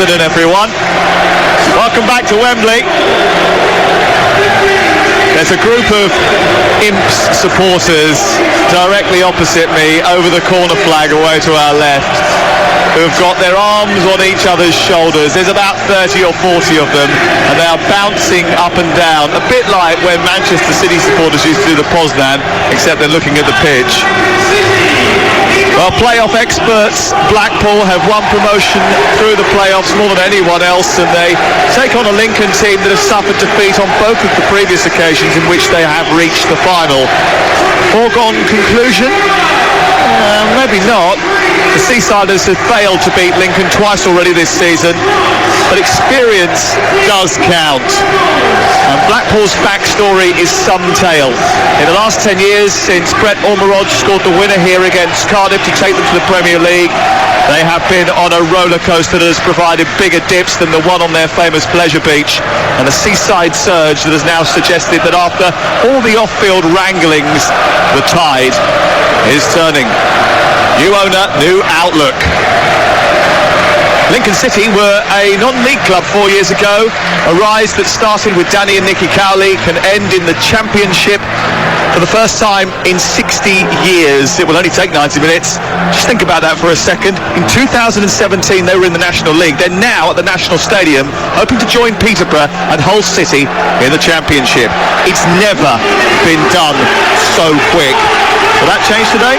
afternoon, everyone. Welcome back to Wembley. There's a group of Imps supporters directly opposite me over the corner flag away to our left, who've got their arms on each other's shoulders. There's about 30 or 40 of them, and they are bouncing up and down, a bit like when Manchester City supporters used to do the Poznan, except they're looking at the pitch. Well, playoff experts Blackpool have won promotion through the playoffs more than anyone else, and they take on a Lincoln team that has suffered defeat on both of the previous occasions in which they have reached the final. Foregone conclusion? Maybe not. The Seasiders have failed to beat Lincoln twice already this season, but experience does count. And Blackpool's backstory is some tale. In the last 10 years, since Brett Ormerod scored the winner here against Cardiff to take them to the Premier League, they have been on a roller coaster that has provided bigger dips than the one on their famous pleasure beach, and a seaside surge that has now suggested that after all the off-field wranglings, the tide is turning. New owner, new outlook. Lincoln City were a non-league club 4 years ago. A rise that started with Danny and Nicky Cowley can end in the Championship for the first time in 60 years. It will only take 90 minutes. Just think about that for a second. In 2017 they were in the National League. They're now at the National Stadium hoping to join Peterborough and Hull City in the Championship. It's never been done so quick. Will that change today?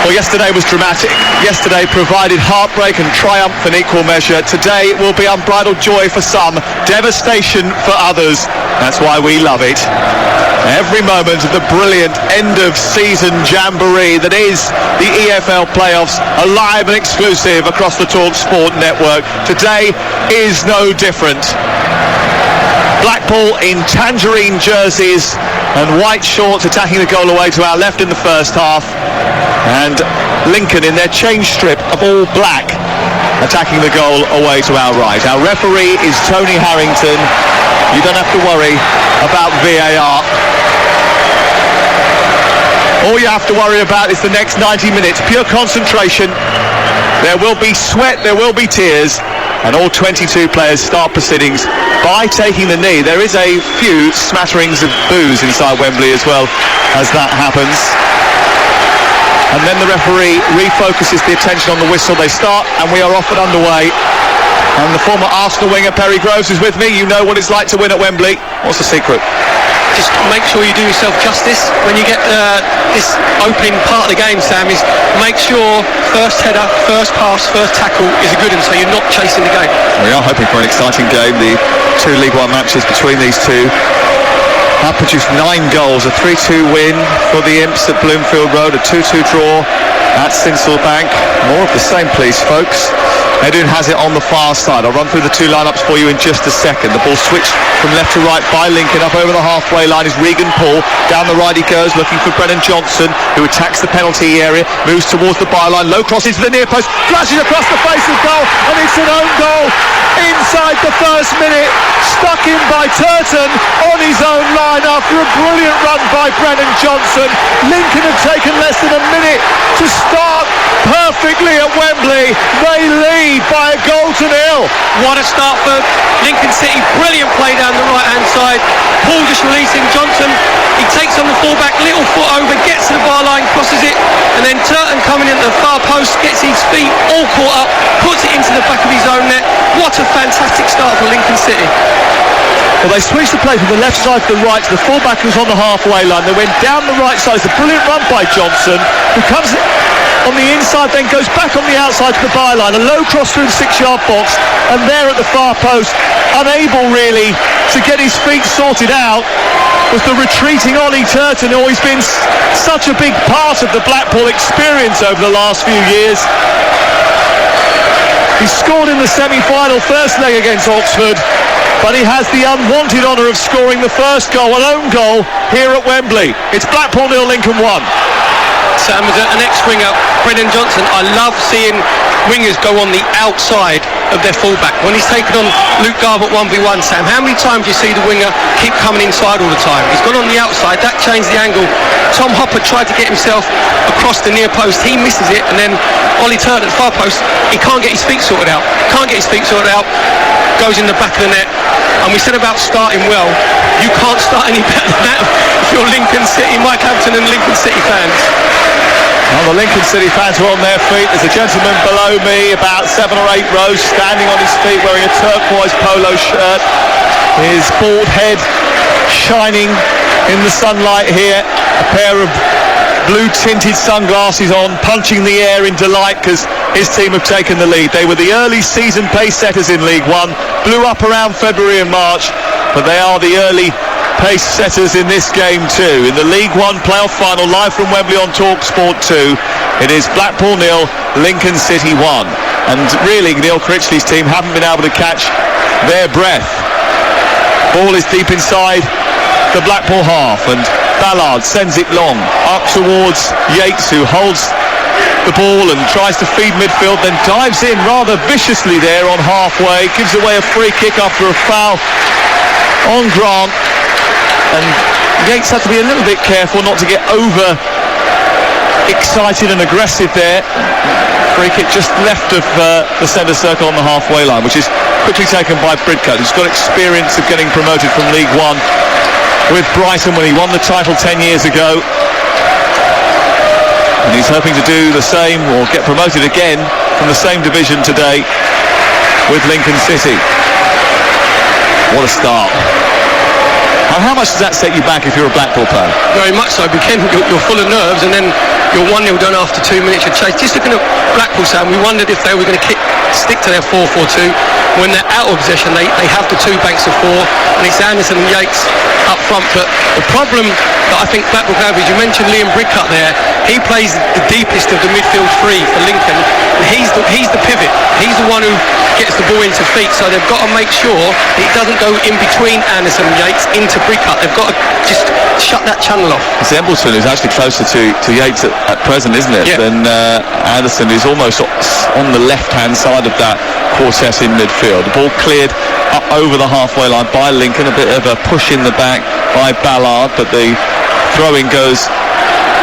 Well, yesterday was dramatic. Yesterday provided heartbreak and triumph in equal measure. Today will be unbridled joy for some, devastation for others. That's why we love it. Every moment of the brilliant end-of-season jamboree that is the EFL playoffs, alive and exclusive across the TalkSport network. Today is no different. Blackpool in tangerine jerseys and white shorts attacking the goal away to our left in the first half, and Lincoln in their change strip of all black attacking the goal away to our right. Our referee is Tony Harrington. You don't have to worry about VAR. All you have to worry about is the next 90 minutes, pure concentration. There will be sweat, there will be tears, and all 22 players start proceedings by taking the knee. There is a few smatterings of boos inside Wembley as well as that happens. And then the referee refocuses the attention on the whistle. They start, and we are off and underway. And the former Arsenal winger Perry Groves is with me. You know what it's like to win at Wembley. What's the secret? Just make sure you do yourself justice when you get this opening part of the game, Sam, is make sure first header, first pass, first tackle is a good one, so you're not chasing the game. We are hoping for an exciting game. The two League One matches between these two have produced 9 goals, a 3-2 win for the Imps at Bloomfield Road, a 2-2 draw at Sincilbank. More of the same, please, folks. Edun has it on the far side. I'll run through the two lineups for you in just a second. The ball switched from left to right by Lincoln. Up over the halfway line is Regan Paul. Down the right he goes, looking for Brennan Johnson, who attacks the penalty area, moves towards the byline, low cross into the near post, flashes across the face of goal, and it's an own goal inside the first minute. Stuck in by Turton on his own line after a brilliant run by Brennan Johnson. Lincoln have taken less than a minute to start perfectly at Wembley. They lead by a goal to nil. What a start for Lincoln City. Brilliant play down the right hand side. Paul just releasing Johnson. He takes on the fullback, little foot over, gets to the bar line, crosses it, and then Turton coming into the far post, gets his feet all caught up, puts it into the back of his own net. What a fantastic start for Lincoln City. Well, they switched the play from the left side to the right. The fullback was on the halfway line. They went down the right side. It's a brilliant run by Johnson, who comes on the inside, then goes back on the outside to the byline. A low cross through the 6-yard box, and there at the far post, unable really to get his feet sorted out, was the retreating Ollie Turton, who always been such a big part of the Blackpool experience over the last few years. He scored in the semi-final first leg against Oxford, but he has the unwanted honour of scoring the first goal, an own goal, here at Wembley. It's Blackpool 0, Lincoln 1. Sam, as an ex-winger, Brennan Johnson, I love seeing wingers go on the outside of their fullback. When he's taken on Luke Garbutt 1v1, Sam, how many times do you see the winger keep coming inside all the time? He's gone on the outside, that changed the angle. Tom Hopper tried to get himself across the near post, he misses it, and then Ollie Turner at the far post, he can't get his feet sorted out. Goes in the back of the net. And we said about starting well, you can't start any better than that if you're Lincoln City, Mike Hampton and Lincoln City fans. Well, the Lincoln City fans are on their feet. There's a gentleman below me, about 7 or 8 rows, standing on his feet wearing a turquoise polo shirt. His bald head shining in the sunlight here. A pair of blue tinted sunglasses on, punching the air in delight because his team have taken the lead. They were the early season pace setters in League One, blew up around February and March, but they are the early pace setters in this game too. In the League One playoff final, live from Wembley on TalkSport 2, it is Blackpool 0, Lincoln City 1. And really, Neil Critchley's team haven't been able to catch their breath. Ball is deep inside the Blackpool half, and Ballard sends it long up towards Yates, who holds the ball and tries to feed midfield, then dives in rather viciously there on halfway, gives away a free kick after a foul on Grant, and Yates had to be a little bit careful not to get over excited and aggressive there. Free kick just left of the centre circle on the halfway line, which is quickly taken by Bridcote, who's got experience of getting promoted from League One with Brighton when he won the title 10 years ago, and he's hoping to do the same or get promoted again from the same division today with Lincoln City. What a start. And how much does that set you back if you're a Blackpool player? Very much so. You're full of nerves, and then you're 1-0 down after 2 minutes. You're chased. Just looking at Blackpool, Sam, we wondered if they were going to stick to their 4-4-2. When they're out of possession, they have the 2 banks of 4, and it's Anderson and Yates up front. But the problem that I think Blackpool have is, you mentioned Liam Bridcutt there. He plays the deepest of the midfield 3 for Lincoln, and he's the pivot. He's the one who gets the ball into feet, so they've got to make sure it doesn't go in between Anderson and Yates into Bridcutt. They've got to just shut that channel off. It's Embleton who's actually closer to Yates at present, isn't it? Yeah. Than Anderson, who's almost on the left-hand side of that quartet in midfield. The ball cleared up over the halfway line by Lincoln, a bit of a push in the back by Ballard, but the throw-in goes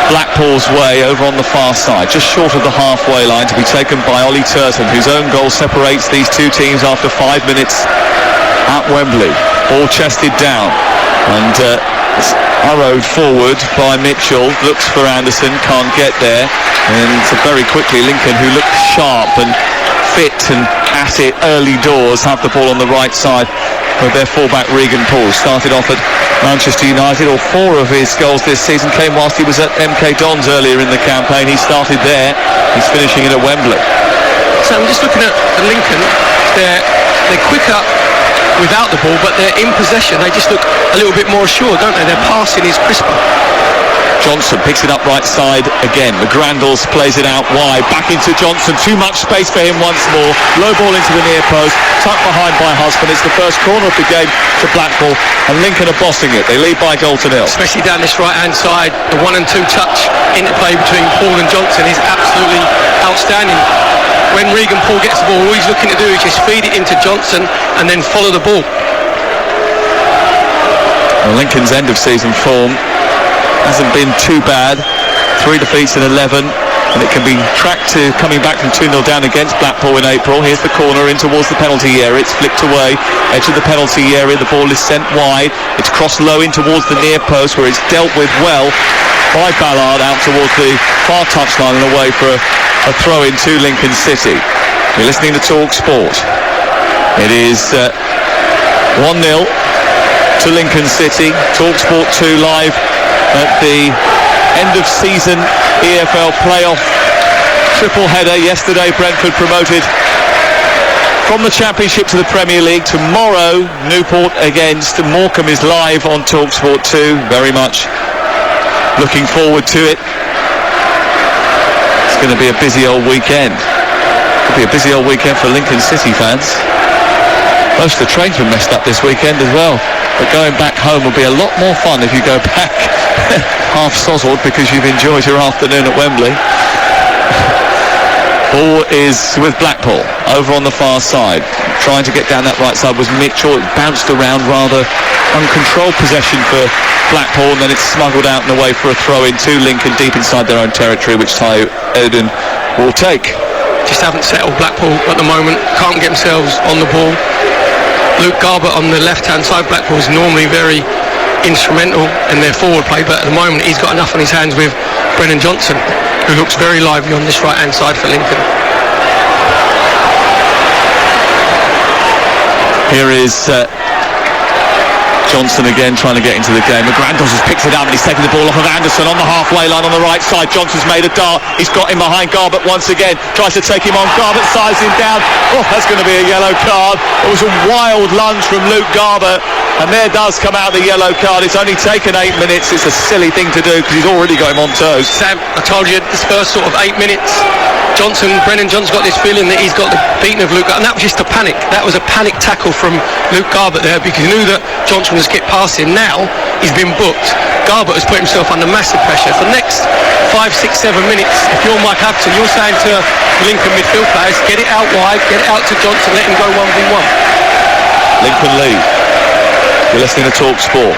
Blackpool's way over on the far side, just short of the halfway line, to be taken by Ollie Turton, whose own goal separates these two teams after 5 minutes at Wembley. Ball chested down, and it's arrowed forward by Mitchell, looks for Anderson, can't get there, and very quickly Lincoln, who looked sharp and fit and at it early doors, have the ball on the right side with their fullback Regan Paul. Started off at Manchester United, or 4 of his goals this season came whilst he was at MK Dons earlier in the campaign. He started there, he's finishing it at Wembley. So I'm just looking at the Lincoln, they're quicker without the ball, but they're in possession. They just look a little bit more assured, don't they? Their passing is crisper. Johnson picks it up right side again. McGrandles plays it out wide, back into Johnson. Too much space for him once more. Low ball into the near post, tucked behind by Husband. It's the first corner of the game to Blackpool, and Lincoln are bossing it. They lead by goal to 0. Especially down this right-hand side, the 1 and 2 touch interplay between Paul and Johnson is absolutely outstanding. When Regan Paul gets the ball, all he's looking to do is just feed it into Johnson and then follow the ball. Well, Lincoln's end of season form hasn't been too bad. 3 defeats in 11, and it can be tracked to coming back from 2-0 down against Blackpool in April. Here's the corner in towards the penalty area. It's flicked away, edge of the penalty area. The ball is sent wide. It's crossed low in towards the near post, where it's dealt with well by Ballard out towards the far touchline and away for a throw in to Lincoln City. You're listening to Talk Sport. It is 1-0 to Lincoln City. Talk Sport 2 live at the end of season EFL playoff triple header. Yesterday Brentford promoted from the Championship to the Premier League. Tomorrow Newport against Morecambe is live on Talk Sport 2. Very much looking forward to it. It's going to be a busy old weekend. It'll be a busy old weekend for Lincoln City fans. Most of the trains were messed up this weekend as well, but going back home will be a lot more fun if you go back half sozzled because you've enjoyed your afternoon at Wembley. Ball is with Blackpool over on the far side. Trying to get down that right side was Mitchell. It bounced around, rather uncontrolled possession for Blackpool, and then it's smuggled out and away for a throw in to Lincoln deep inside their own territory, which Ty Eden will take. Just haven't settled Blackpool at the moment. Can't get themselves on the ball. Luke Garbutt on the left-hand side. Blackpool is normally very instrumental in their forward play, but at the moment he's got enough on his hands with Brennan Johnson, who looks very lively on this right-hand side for Lincoln. Here is Johnson again trying to get into the game. McGrandles has picked it up and he's taken the ball off of Anderson on the halfway line on the right side. Johnson's made a dart. He's got him behind Garbutt once again. Tries to take him on. Garbutt sides him down. Oh, that's going to be a yellow card. It was a wild lunge from Luke Garbutt, and there does come out the yellow card. It's only taken 8 minutes. It's a silly thing to do because he's already got him on toes. Sam, I told you this first sort of 8 minutes, Brennan Johnson's got this feeling that he's got the beating of Luke, and that was just a panic. That was a panic tackle from Luke Garbutt there, because he knew that Johnson was get past him. Now he's been booked. Garbutt has put himself under massive pressure. For the next 5, 6, 7 minutes, if you're Mike Hampton, you're saying to Lincoln midfield players, get it out wide, get it out to Johnson, let him go 1v1. Lincoln lead. You're listening to Talk Sport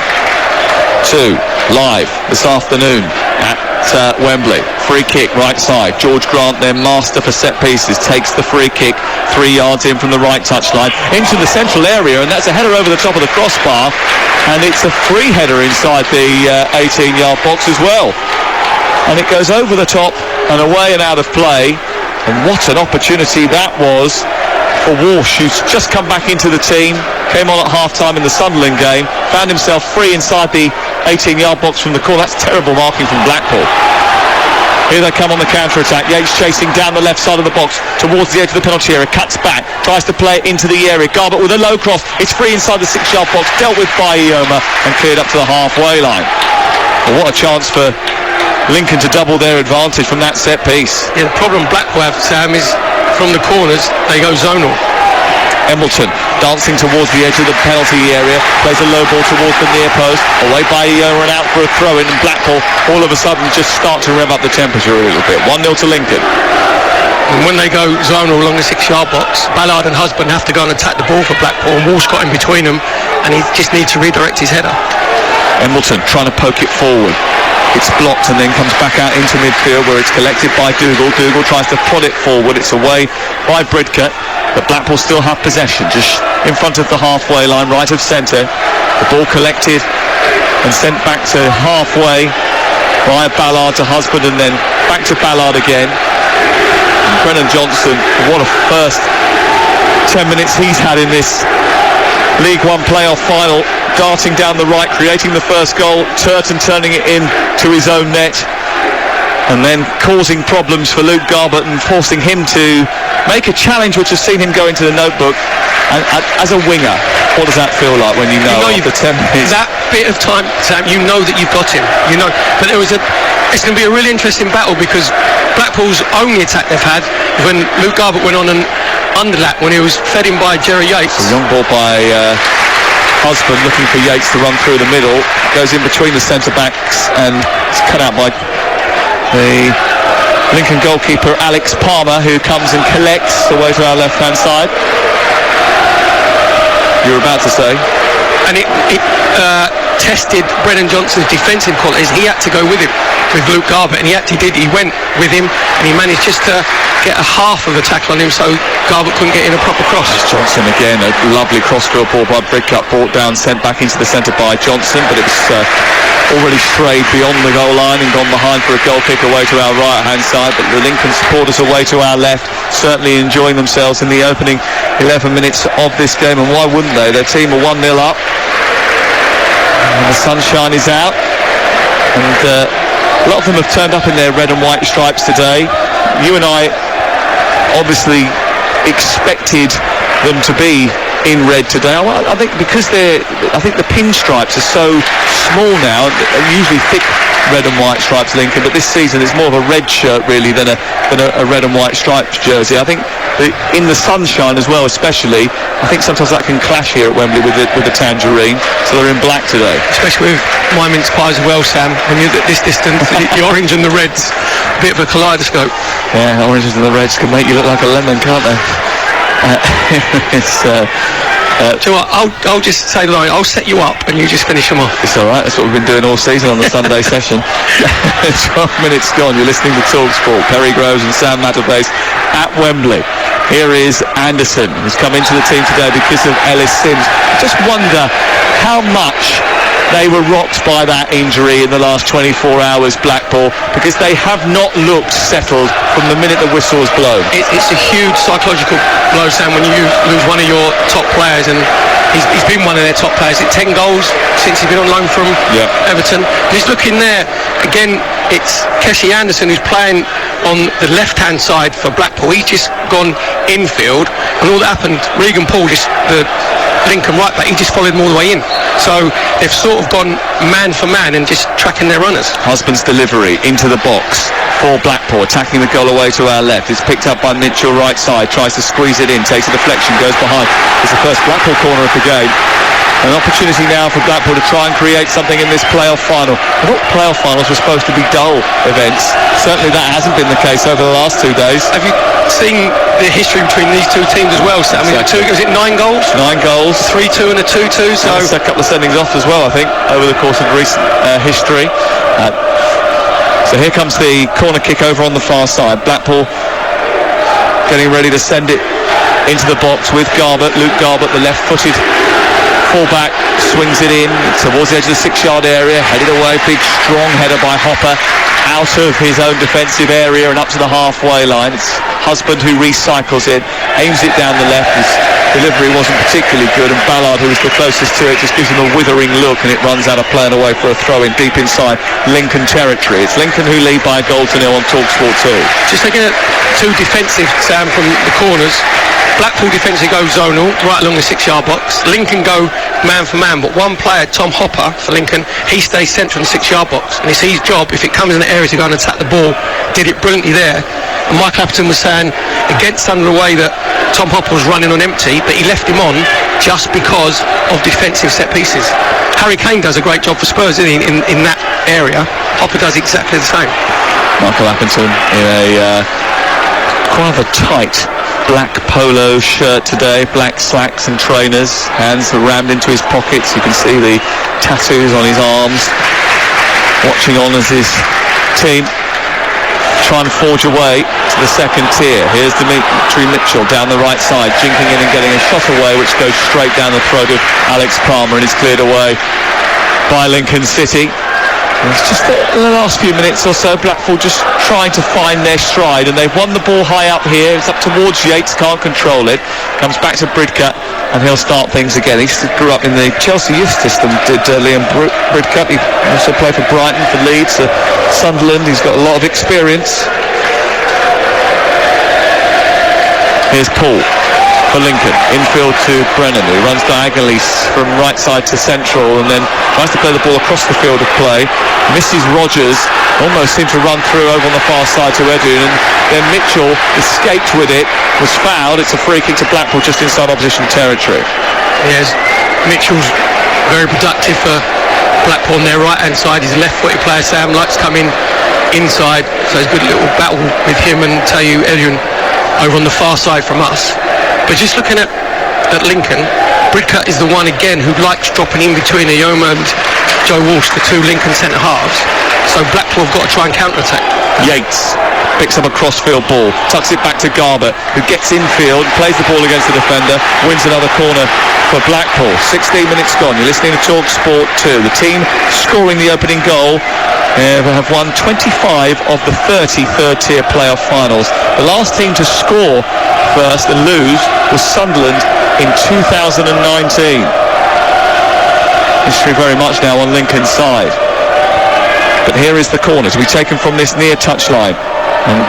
2 live this afternoon at Wembley. Free kick right side. George Grant, their master for set pieces, takes the free kick 3 yards in from the right touchline into the central area, and that's a header over the top of the crossbar, and it's a free header inside the 18-yard box as well, and it goes over the top and away and out of play. And what an opportunity that was for Walsh, who's just come back into the team, came on at half-time in the Sunderland game, found himself free inside the 18-yard box from the corner. That's terrible marking from Blackpool. Here they come on the counter-attack. Yates chasing down the left side of the box towards the edge of the penalty area, cuts back, tries to play it into the area. Garbutt with a low cross. It's free inside the 6-yard box, dealt with by Ioma and cleared up to the halfway line. Well, what a chance for Lincoln to double their advantage from that set piece. Yeah, the problem Blackpool have, Sam, is from the corners they go zonal. Embleton dancing towards the edge of the penalty area, plays a low ball towards the near post, away by Ioma and out for a throw-in, and Blackpool all of a sudden just start to rev up the temperature a little bit. 1-0 to Lincoln. And when they go zonal along the 6-yard box, Ballard and Husband have to go and attack the ball for Blackpool, and Walsh got in between them, and he just needs to redirect his header. Embleton trying to poke it forward. It's blocked and then comes back out into midfield, where it's collected by Dougal. Dougal tries to prod it forward. It's away by Bridcut, but Blackpool still have possession just in front of the halfway line, right of centre. The ball collected and sent back to halfway by Ballard to Husband, and then back to Ballard again. And Brennan Johnson, what a first 10 minutes he's had in this League One playoff final, darting down the right, creating the first goal, Turton turning it in to his own net, and then causing problems for Luke Garbutt and forcing him to make a challenge which has seen him go into the notebook. And as a winger, what does that feel like when you know after 10 minutes? That bit of time, Sam, you know that you've got him, you know. But it's going to be a really interesting battle, because Blackpool's only attack they've had when Luke Garbutt went on an underlap when he was fed in by Jerry Yates. A long ball by Husband, looking for Yates to run through the middle, goes in between the centre backs and it's cut out by the Lincoln goalkeeper Alex Palmer, who comes and collects away to our left hand side. You were about to say? And it tested Brennan Johnson's defensive qualities. He had to go with him, with Luke Garbutt, and he actually did. He went with him and he managed just to get a half of a tackle on him, so Garbutt couldn't get in a proper cross. Johnson again, a lovely cross-field ball by Bridcut, brought down, sent back into the centre by Johnson, but it was already strayed beyond the goal line and gone behind for a goal kick away to our right hand side. But the Lincoln supporters away to our left, certainly enjoying themselves in the opening 11 minutes of this game, and why wouldn't they? Their team are 1-0 up and the sunshine is out, and a lot of them have turned up in their red and white stripes today. You and I obviously expected them to be in red today. I think because I think the pinstripes are so small now. They're usually thick red and white stripes, Lincoln, but this season it's more of a red shirt really than a red and white striped jersey. I think in the sunshine as well, especially, I think sometimes that can clash here at Wembley with the tangerine, so they're in black today. Especially with my mince pies as well, Sam, when you're at this distance, the orange and the reds bit of a kaleidoscope. Yeah, oranges and the reds can make you look like a lemon, can't they? It's Do you know what? I'll just say the line. I'll set you up and you just finish them off. It's all right. That's what we've been doing all season on the Sunday session. 12 minutes gone. You're listening to TalkSport. Perry Groves and Sam Matterbase at Wembley. Here is Anderson, who's come into the team today because of Ellis Sims. Just wonder how much they were rocked by that injury in the last 24 hours, Blackpool, because they have not looked settled from the minute the whistle was blown. It's a huge psychological blow, Sam, when you lose one of your top players, and he's been one of their top players. 10 goals since he's been on loan from Everton. Just looking there, again, it's Keshi Anderson who's playing on the left-hand side for Blackpool. He's just gone infield, and all that happened, Regan Paul, just the Lincoln right back, he just followed them all the way in. So they've sort of gone man for man and just tracking their runners. Husband's delivery into the box for Blackpool, attacking the goal away to our left. It's picked up by Mitchell right side, tries to squeeze it in, takes a deflection, goes behind. It's the first Blackpool corner of the game. An opportunity now for Blackpool to try and create something in this playoff final. I thought playoff finals were supposed to be dull events. Certainly that hasn't been the case over the last 2 days. Have you seen the history between these two teams as well, Sam? Exactly. Was it 9 goals? 9 goals. 3-2 and a 2-2. So a couple of sendings off as well, I think, over the course of recent history. So here comes the corner kick over on the far side. Blackpool getting ready to send it into the box with Garbett. Luke Garbett, the left-footed full-back, swings it in towards the edge of the 6-yard area, headed away, big strong header by Hopper out of his own defensive area and up to the halfway line. It's Husband who recycles it, aims it down the left. His delivery wasn't particularly good, and Ballard, who was the closest to it, just gives him a withering look, and it runs out of play and away for a throw-in deep inside Lincoln territory. It's Lincoln who lead by a goal to 0 on TalkSport 2. Just looking at two defensive, Sam, from the corners. Blackpool defensively go zonal, right along the 6-yard box. Lincoln go man for man, but one player, Tom Hopper for Lincoln, he stays central in the 6-yard box, and it's his job, if it comes in the area, to go and attack the ball. Did it brilliantly there. And Mike Clapperton was saying against Sunderland away that Tom Hopper was running on empty, but he left him on just because of defensive set pieces. Harry Kane does a great job for Spurs in that area. Hopper does exactly the same. Michael Appleton in a quite a tight black polo shirt today, black slacks and trainers, hands are rammed into his pockets. You can see the tattoos on his arms, watching on as his team trying to forge away to the second tier. Here's Dimitri Mitchell down the right side, jinking in and getting a shot away which goes straight down the throat of Alex Palmer, and is cleared away by Lincoln City. It's just in the last few minutes or so, Blackpool just trying to find their stride, and they've won the ball high up here. It's up towards Yates, can't control it. Comes back to Bridcut, and he'll start things again. He grew up in the Chelsea youth system, did Liam Bridcut. He also played for Brighton, for Leeds, Sunderland. He's got a lot of experience. Here's Paul for Lincoln, infield to Brennan, who runs diagonally from right side to central and then tries to play the ball across the field of play. Misses Rogers, almost seemed to run through over on the far side to Edun, and then Mitchell escaped with it, was fouled. It's a free kick to Blackpool just inside opposition territory. Yes, Mitchell's very productive for Blackpool on their right hand side. He's a left-footed player. Sam likes coming inside, so it's a good little battle with him and Tayu Edun over on the far side from us. But just looking at Lincoln, Bridcut is the one again who likes dropping in between Ayoma and Joe Walsh, the two Lincoln centre halves. So Blackpool have got to try and counter-attack. Yates picks up a cross-field ball, tucks it back to Garbett, who gets infield, plays the ball against the defender, wins another corner for Blackpool. 16 minutes gone. You're listening to TalkSport 2. The team scoring the opening goal have won 25 of the 30 third-tier playoff finals. The last team to score first and lose was Sunderland in 2019. History very much now on Lincoln's side. But here is the corner to be taken from this near touchline, and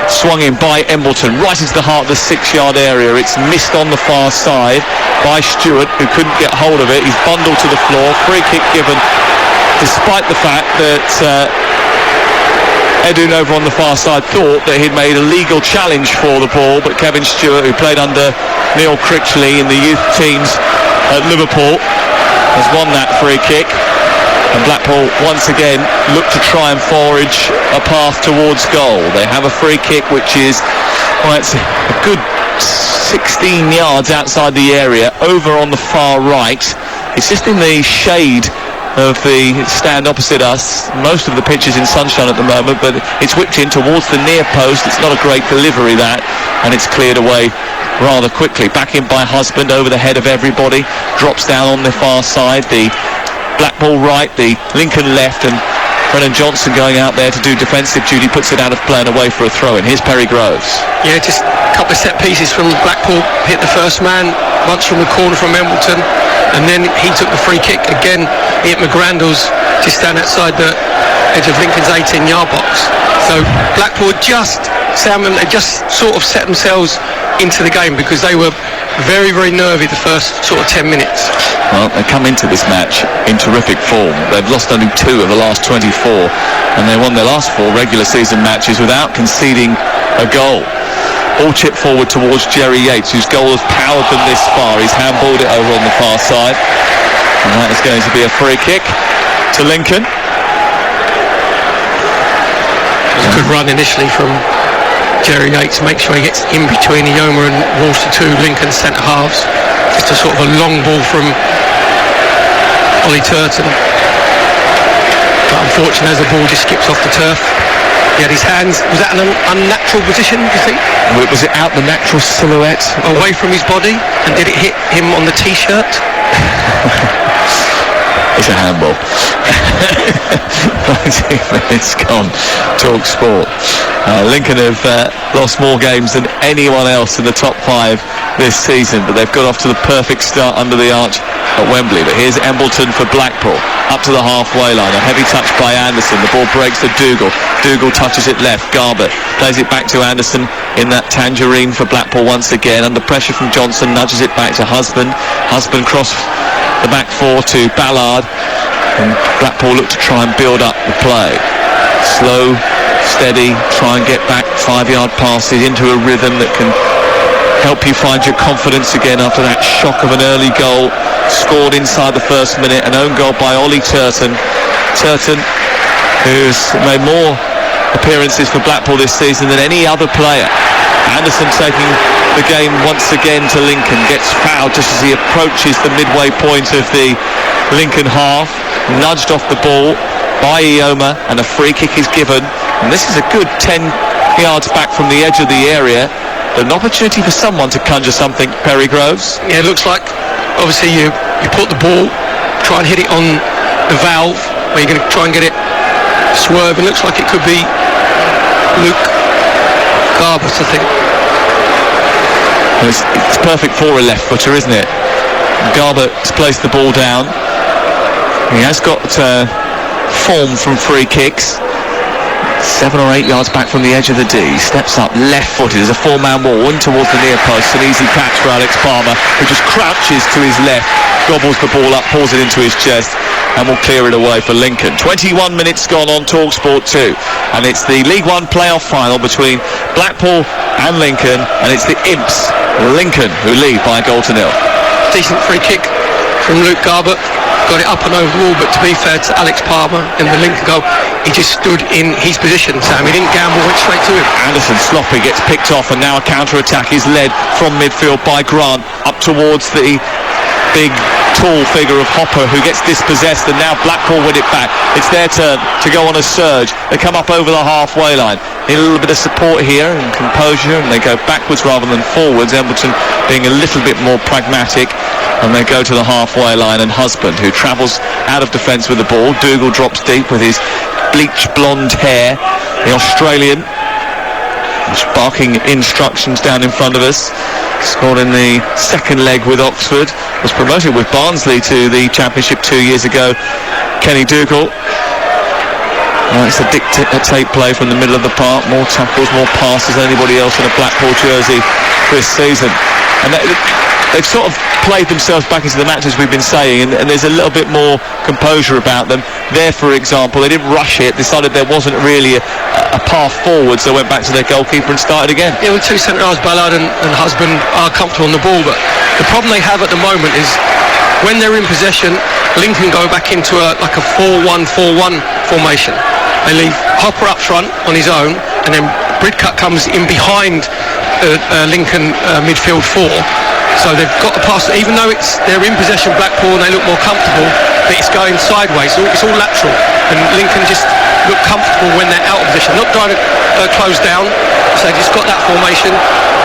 swung in by Embleton right into the heart of the 6-yard area. It's missed on the far side by Stewart, who couldn't get hold of it. He's bundled to the floor. Free kick given, despite the fact that Edun over on the far side thought that he'd made a legal challenge for the ball, but Kevin Stewart, who played under Neil Critchley in the youth teams at Liverpool, has won that free kick. And Blackpool once again look to try and forage a path towards goal. They have a free kick which is, well, it's a good 16 yards outside the area, over on the far right. It's just in the shade of the stand opposite us. Most of the pitch is in sunshine at the moment, but it's whipped in towards the near post. It's not a great delivery, that, and it's cleared away rather quickly. Back in by Husband, over the head of everybody, drops down on the far side. The Blackpool right, the Lincoln left, and Brennan Johnson going out there to do defensive duty, puts it out of play and away for a throw-in. Here's Perry Groves. Yeah, just a couple of set pieces from Blackpool, hit the first man, once from the corner from Embleton, and then he took the free kick again. He hit McGrandles just down outside the edge of Lincoln's 18-yard box. So Blackpool just sort of set themselves into the game, because they were very, very nervy the first sort of 10 minutes. Well, they come into this match in terrific form. They've lost only 2 of the last 24, and they won their last 4 regular season matches without conceding a goal. All chipped forward towards Jerry Yates, whose goal has powered them this far. He's handballed it over on the far side, and that is going to be a free kick to Lincoln. It was a good run initially from Jerry Yates, make sure he gets in between Ioma and Walsh, the 2 Lincoln centre halves. Just a sort of a long ball from Ollie Turton, but unfortunately as the ball just skips off the turf, he had his hands, was that an unnatural position, do you think? Was it out the natural silhouette? Away from his body, and did it hit him on the t-shirt? It's a handball. 19 minutes gone. Talk sport. Lincoln have lost more games than anyone else in the top 5 this season, but they've got off to the perfect start under the arch at Wembley. But here's Embleton for Blackpool, up to the halfway line. A heavy touch by Anderson. The ball breaks to Dougal. Dougal touches it left. Garbutt plays it back to Anderson in that tangerine for Blackpool once again. Under pressure from Johnson, nudges it back to Husband. Husband cross the back 4 to Ballard, and Blackpool look to try and build up the play. Slow, steady, try and get back 5-yard passes into a rhythm that can help you find your confidence again after that shock of an early goal scored inside the first minute. An own goal by Ollie Turton. Turton, who's made more appearances for Blackpool this season than any other player. Anderson taking the game once again to Lincoln, gets fouled just as he approaches the midway point of the Lincoln half, nudged off the ball by Ioma, and a free kick is given. And this is a good 10 yards back from the edge of the area. An opportunity for someone to conjure something, Perry Groves. Yeah, it looks like obviously you put the ball, try and hit it on the valve, where you're going to try and get it swerve. It looks like it could be Luke Garbutt, I think. It's perfect for a left footer, isn't it? Garbutt has placed the ball down. He has got form from free kicks. 7 or 8 yards back from the edge of the D. Steps up, left-footed. There's a 4-man wall in towards the near post. An easy catch for Alex Palmer, who just crouches to his left, gobbles the ball up, pulls it into his chest, and will clear it away for Lincoln. 21 minutes gone on TalkSport 2, and it's the League One playoff final between Blackpool and Lincoln, and it's the Imps, Lincoln, who lead by a goal to nil. Decent free kick from Luke Garbutt. Got it up and over the wall, but to be fair to Alex Palmer in the Lincoln goal, he just stood in his position, Sam. He didn't gamble, went straight to him. Anderson sloppy, gets picked off, and now a counter-attack is led from midfield by Grant up towards the big tall figure of Hopper, who gets dispossessed, and now Blackpool win it back. It's their turn to go on a surge. They come up over the halfway line. Need a little bit of support here and composure, and they go backwards rather than forwards. Embleton being a little bit more pragmatic, and they go to the halfway line, and Husband, who travels out of defence with the ball. Dougal drops deep with his bleach blonde hair. The Australian barking instructions down in front of us. Scored in the second leg with Oxford. Was promoted with Barnsley to the Championship 2 years ago. Kenny Dougal. It's a dictate play from the middle of the park. More tackles, more passes than anybody else in a Blackpool jersey this season. And they've sort of played themselves back into the match, as we've been saying, and there's a little bit more composure about them. There, for example, they didn't rush it, decided there wasn't really a path forward, so went back to their goalkeeper and started again. Yeah, with 2 centre halves, Ballard and Husband are comfortable on the ball, but the problem they have at the moment is when they're in possession, Lincoln go back into a 4-1-4-1 formation. They leave Hopper up front on his own, and then Bridcut comes in behind Lincoln midfield four. So they've got to pass, even though they're in possession, Blackpool, and they look more comfortable, but it's going sideways. It's all lateral, and Lincoln just look comfortable when they're out of position, not trying to close down. So they just got that formation.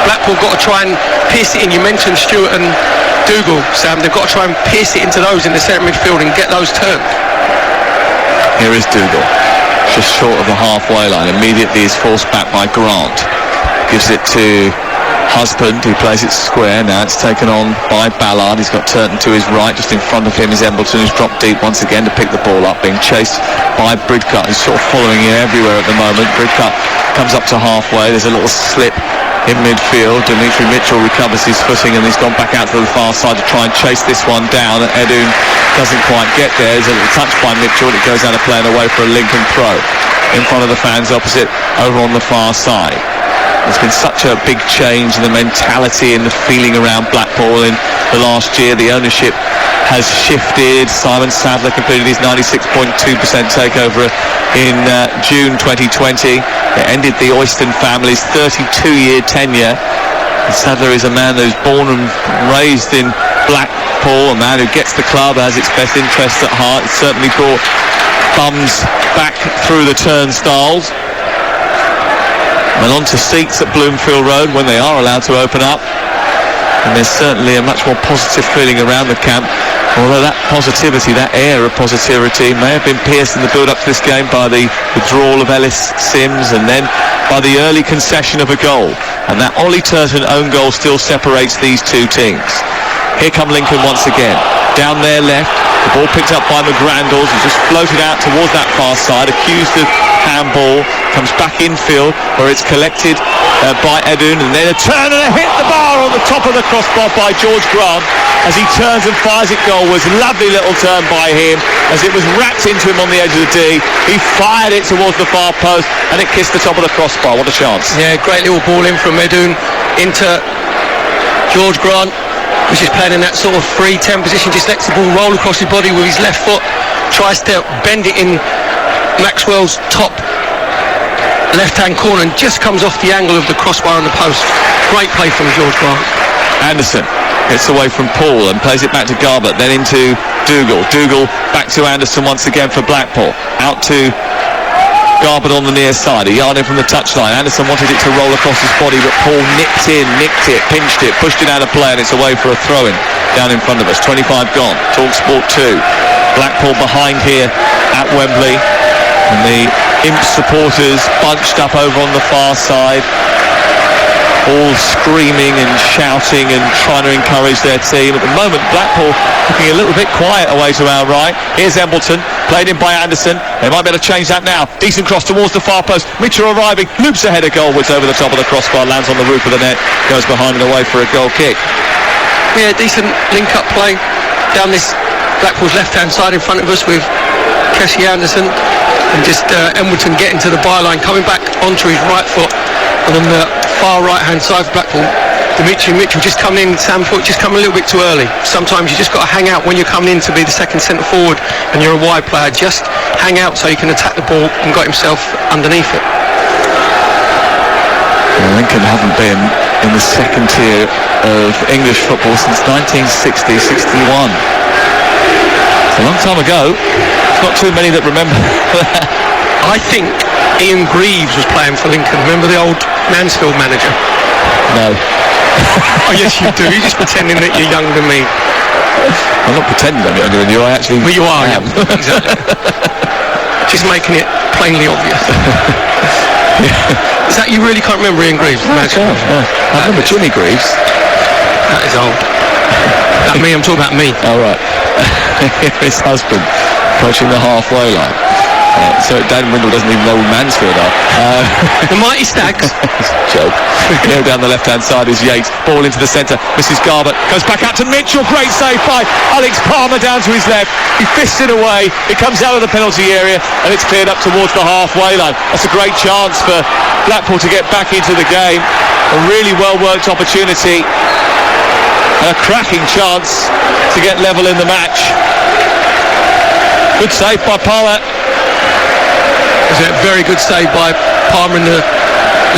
Blackpool got to try and pierce it in. You mentioned Stewart and Dougal, Sam. They've got to try and pierce it into those in the centre midfield and get those turned. Here is Dougal, just short of the halfway line. Immediately is forced back by Grant. Gives it to Husband, who plays it square. Now it's taken on by Ballard. He's got Turton to his right. Just in front of him is Embleton, who's dropped deep once again to pick the ball up, being chased by Bridcut, who's sort of following him everywhere at the moment. Bridcut comes up to halfway. There's a little slip in midfield. Dimitri Mitchell recovers his footing, and he's gone back out to the far side to try and chase this one down. Edun doesn't quite get there. There's a little touch by Mitchell, and it goes out of play and away for a Lincoln throw in front of the fans opposite over on the far side. There's been such a big change in the mentality and the feeling around Blackpool in the last year. The ownership has shifted. Simon Sadler completed his 96.2% takeover in June 2020. It ended the Oyston family's 32-year tenure. And Sadler is a man who's born and raised in Blackpool, a man who gets the club, has its best interests at heart. It's certainly brought bums back through the turnstiles and onto seats at Bloomfield Road when they are allowed to open up. And there's certainly a much more positive feeling around the camp, although that positivity, that air of positivity, may have been pierced in the build-up to this game by the withdrawal of Ellis Sims and then by the early concession of a goal. And that Ollie Turton own goal still separates these two teams. Here come Lincoln once again. Down their left, the ball picked up by McGrandles, who's just floated out towards that far side, accused of handball, comes back infield where it's collected by Edun, and then a turn and a hit the bar on the top of the crossbar by George Grant as he turns and fires it goalwards. Lovely little turn by him as it was wrapped into him on the edge of the D. He fired it towards the far post and it kissed the top of the crossbar. What a chance. Yeah, great little ball in from Edun into George Grant, which is playing in that sort of 3-10 position, just lets the ball roll across his body with his left foot, tries to bend it in Maxwell's top left-hand corner and just comes off the angle of the crossbar on the post. Great play from George Grant. Anderson gets away from Paul and plays it back to Garbutt, then into Dougal. Dougal back to Anderson once again for Blackpool. Out to Garbutt on the near side, a yard in from the touchline. Anderson wanted it to roll across his body, but Paul nicked it, pinched it, pushed it out of play, and it's away for a throw-in down in front of us. 25 gone. TalkSport 2. Blackpool behind here at Wembley, and the Imps supporters bunched up over on the far side, all screaming and shouting and trying to encourage their team. At the moment, Blackpool looking a little bit quiet away to our right. Here's Embleton, played in by Anderson. They might be able to change that now. Decent cross towards the far post. Mitchell arriving, loops ahead of goalwards over the top of the crossbar, lands on the roof of the net, goes behind and away for a goal kick. Yeah, decent link-up play down this Blackpool's left-hand side in front of us with Kessie Anderson, and just Embleton getting to the byline, coming back onto his right foot, and on the far right-hand side of Blackpool, Dimitri Mitchell just coming in, Sam thought just come a little bit too early. Sometimes you just got to hang out when you're coming in to be the second centre forward and you're a wide player. Just hang out so you can attack the ball, and got himself underneath it. Well, Lincoln haven't been in the second tier of English football since 1960-61. It's a long time ago. There's not too many that remember that. I think Ian Greaves was playing for Lincoln. Remember the old Mansfield manager? No. Oh yes, you do. You're just pretending that you're younger than me. I'm not pretending I'm younger than you. I actually. Well, you are. am. Yeah, exactly. Just making it plainly obvious. Is that you really can't remember Ian Greaves? No, I remember Jimmy Greaves. That is old. That me. I'm talking about me. Oh right. His husband approaching the halfway line. So Dan Windle doesn't even know who Mansfield are. The Mighty Stags. Joke. Here down the left-hand side is Yates. Ball into the centre. Mrs. Garbutt goes back out to Mitchell. Great save by Alex Palmer down to his left. He fists it away. It comes out of the penalty area and it's cleared up towards the halfway line. That's a great chance for Blackpool to get back into the game. A really well-worked opportunity a cracking chance to get level in the match. Good save by Palmer. It was a very good save by Palmer in the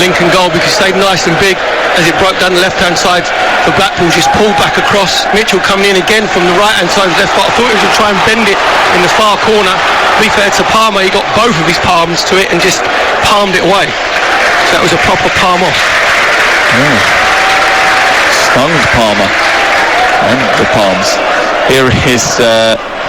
Lincoln goal, because he stayed nice and big as it broke down the left-hand side for Blackpool. Just pulled back across. Mitchell coming in again from the right-hand side of the left, but I thought he was going to try and bend it in the far corner. To be fair to Palmer, he got both of his palms to it and just palmed it away. So that was a proper palm off. Yeah. Stunned Palmer and the palms. Here is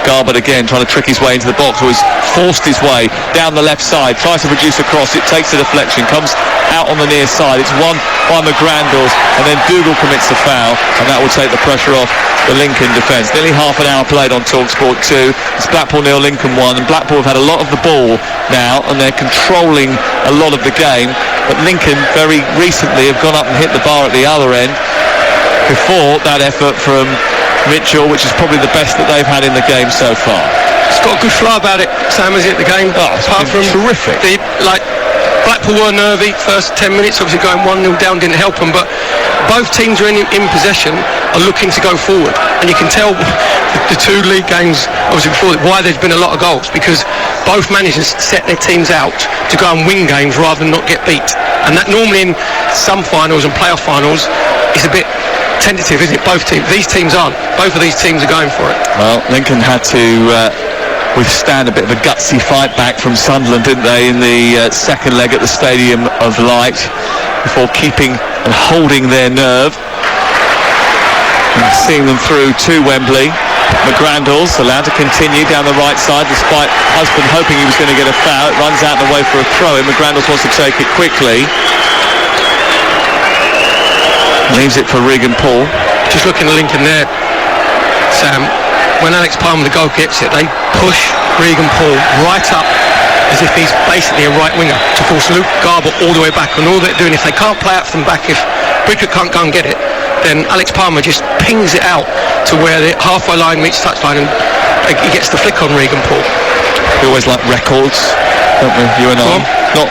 Garbutt again, trying to trick his way into the box, or he's forced his way down the left side, tries to produce a cross, it takes a deflection, comes out on the near side, it's won by McGrandles, and then Dougal commits the foul, and that will take the pressure off the Lincoln defence. Nearly half an hour played on TalkSport 2. It's Blackpool 0, Lincoln 1, and Blackpool have had a lot of the ball now, and they're controlling a lot of the game, but Lincoln very recently have gone up and hit the bar at the other end before that effort from Mitchell, which is probably the best that they've had in the game so far. It's got a good flow about it, Sam, has it, the game? Oh, it's apart from terrific. Blackpool were nervy first 10 minutes, obviously going 1-0 down didn't help them, but both teams are in possession, are looking to go forward, and you can tell the two league games obviously before why there's been a lot of goals, because both managers set their teams out to go and win games rather than not get beat, and that normally in some finals and playoff finals is a bit tentative, isn't it? Both teams. These teams aren't. Both of these teams are going for it. Well, Lincoln had to withstand a bit of a gutsy fight back from Sunderland, didn't they, in the second leg at the Stadium of Light, before keeping and holding their nerve and seeing them through to Wembley. McGrandles allowed to continue down the right side despite Husband hoping he was going to get a foul. It runs out and away for a throw in. McGrandles wants to take it quickly. Leaves it for Regan Paul. Just looking at Lincoln there, Sam, when Alex Palmer, the goal, gets it, they push Regan Paul right up as if he's basically a right winger to force Luke Garbutt all the way back. And all they're doing, if they can't play out from the back, if Brickett can't go and get it, then Alex Palmer just pings it out to where the halfway line meets touchline, and he gets the flick on Regan Paul. We always like records, don't we, you and I? Not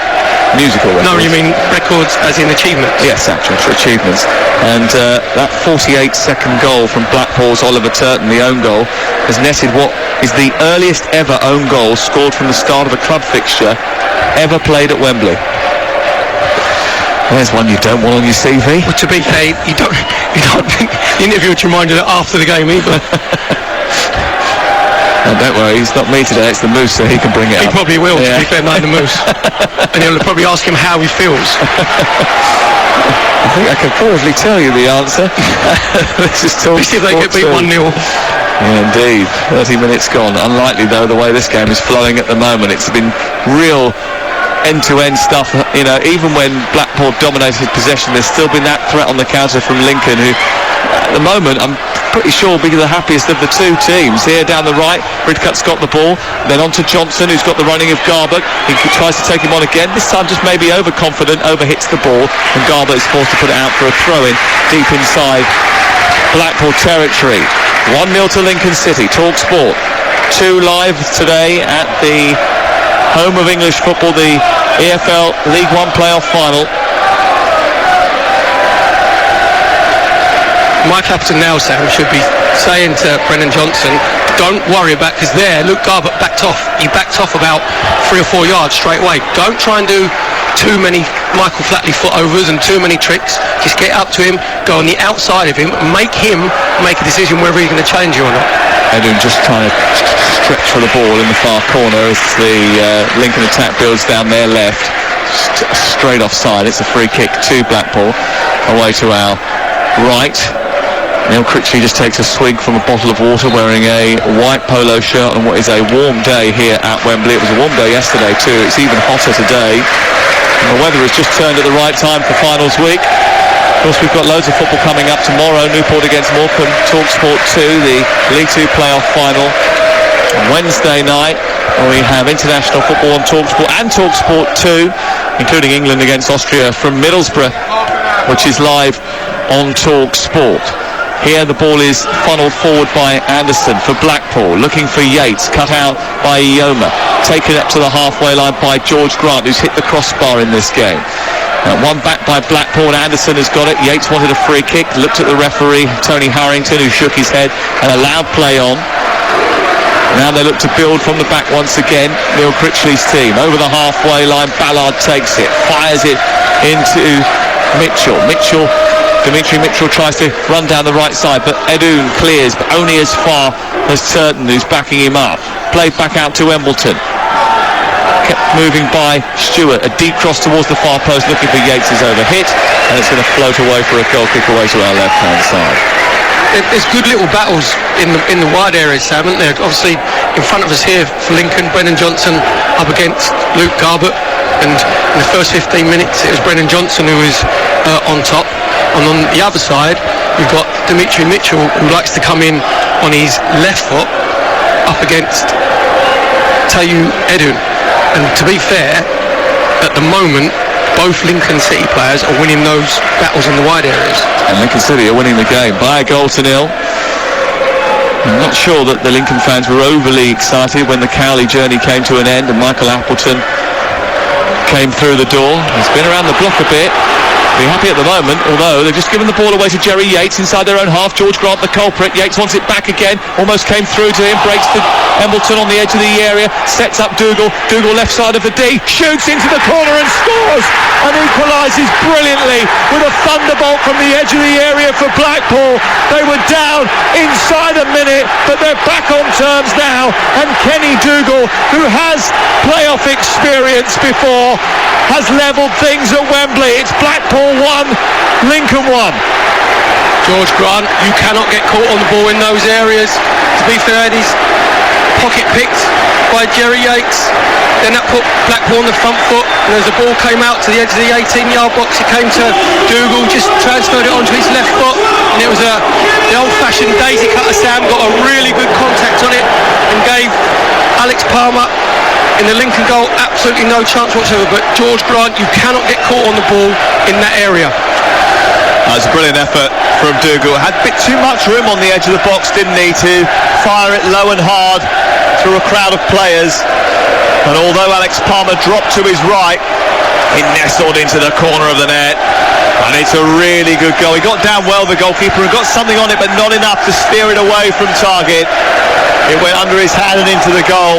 musical records. No, you mean records as in achievements? Yes, actually, for achievements. And that 48-second goal from Blackpool's Oliver Turton, the own goal, has netted what is the earliest ever own goal scored from the start of a club fixture ever played at Wembley. There's one you don't want on your CV. Well, to be fair, you don't think the interview would remind you that after the game either. No, don't worry, it's not me today, it's the Moose, so he can bring it up. He probably will, to be fair, knowing the Moose. And he'll probably ask him how he feels. I think I can probably tell you the answer. This is Especially if they get beat 1-0. Yeah, indeed. 30 minutes gone. Unlikely, though, the way this game is flowing at the moment. It's been real end-to-end stuff. You know, even when Blackpool dominated possession, there's still been that threat on the counter from Lincoln, who, at the moment, I'm pretty sure will be the happiest of the two teams. Here down the right, Bridcut's got the ball, then on to Johnson, who's got the running of Garbutt. He tries to take him on again, this time just maybe overconfident, overhits the ball, and Garbutt is forced to put it out for a throw-in deep inside Blackpool territory. 1-0 to Lincoln City. TalkSport 2 live today at the home of English football, the EFL League One playoff final. My captain now, Sam, should be saying to Brennan Johnson, don't worry about, because there, Luke Garbutt backed off. He backed off about 3 or 4 yards straight away. Don't try and do too many Michael Flatley footovers and too many tricks. Just get up to him, go on the outside of him, and make him make a decision whether he's going to change you or not. Edwin just trying to stretch for the ball in the far corner as the Lincoln attack builds down their left. Straight offside. It's a free kick to Blackpool, away to our right. Neil Critchley just takes a swig from a bottle of water, wearing a white polo shirt on what is a warm day here at Wembley. It was a warm day yesterday too. It's even hotter today. And the weather has just turned at the right time for finals week. Of course, we've got loads of football coming up tomorrow. Newport against Morecambe, TalkSport 2, the League 2 playoff final. On Wednesday night, we have international football on TalkSport and TalkSport 2, including England against Austria from Middlesbrough, which is live on TalkSport. Here the ball is funneled forward by Anderson for Blackpool, looking for Yates, cut out by Ioma, taken up to the halfway line by George Grant, who's hit the crossbar in this game. One back by Blackpool. Anderson has got it. Yates wanted a free kick, looked at the referee, Tony Harrington, who shook his head and allowed play on. Now they look to build from the back once again. Neil Critchley's team over the halfway line. Ballard takes it, fires it into Mitchell. Dimitri Mitchell tries to run down the right side, but Edoun clears, but only as far as Turton, who's backing him up. Played back out to Embleton. Kept moving by Stewart. A deep cross towards the far post, looking for Yates, is overhit, and it's going to float away for a goal kick away to our left-hand side. There's good little battles in the wide areas, Sam, aren't there? Obviously, in front of us here for Lincoln, Brennan Johnson up against Luke Garbutt, and in the first 15 minutes it was Brennan Johnson who was on top. And on the other side, you've got Dimitri Mitchell, who likes to come in on his left foot up against Tayu Edoun. And to be fair, at the moment, both Lincoln City players are winning those battles in the wide areas. And Lincoln City are winning the game by a goal to nil. I'm not sure that the Lincoln fans were overly excited when the Cowley journey came to an end and Michael Appleton came through the door. He's been around the block a bit. Be happy at the moment, although they've just given the ball away to Jerry Yates inside their own half. George Grant, the culprit. Yates wants it back again, almost came through to him, breaks to Embleton on the edge of the area, sets up Dougal left side of the D, shoots into the corner and scores, and equalises brilliantly with a thunderbolt from the edge of the area for Blackpool. They were down inside a minute, but they're back on terms now, and Kenny Dougal, who has playoff experience before, has levelled things at Wembley. It's Blackpool 1, Lincoln 1. George Grant, you cannot get caught on the ball in those areas. To be fair, he's pocket picked by Jerry Yates. Then that put Blackpool on the front foot, and as the ball came out to the edge of the 18-yard box, it came to Dougal, just transferred it onto his left foot, and it was the old-fashioned daisy cutter. Sam got a really good contact on it and gave Alex Palmer in the Lincoln goal absolutely no chance whatsoever. But George Grant, you cannot get caught on the ball in that area. That was a brilliant effort from Dougal. Had a bit too much room on the edge of the box, didn't he, to fire it low and hard through a crowd of players. And although Alex Palmer dropped to his right, he nestled into the corner of the net. And it's a really good goal. He got down well, the goalkeeper, and got something on it, but not enough to steer it away from target. It went under his hand and into the goal.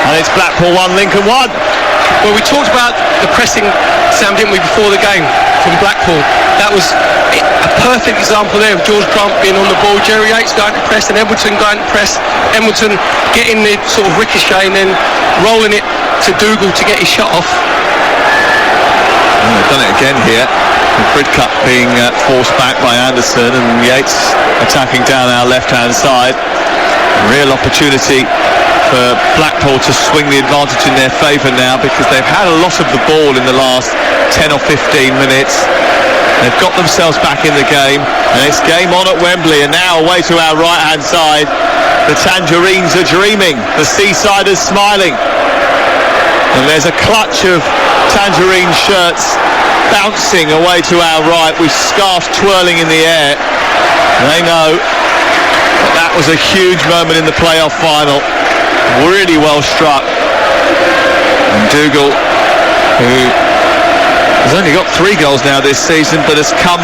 And it's Blackpool 1, Lincoln 1. Well, we talked about the pressing, Sam, didn't we, before the game from Blackpool. That was a perfect example there of George Grant being on the ball, Jerry Yates going to press, and Embleton going to press. Embleton getting the sort of ricochet and then rolling it to Dougal to get his shot off. They've done it again here. The Frid Cup being forced back by Anderson, and Yates attacking down our left-hand side. A real opportunity for Blackpool to swing the advantage in their favour now, because they've had a lot of the ball in the last 10 or 15 minutes. They've got themselves back in the game, and it's game on at Wembley. And now away to our right hand side, the Tangerines are dreaming, the Seasiders smiling, and there's a clutch of Tangerine shirts bouncing away to our right with scarves twirling in the air. They know that was a huge moment in the playoff final. Really well struck. And Dougal, who has only got 3 goals now this season, but has come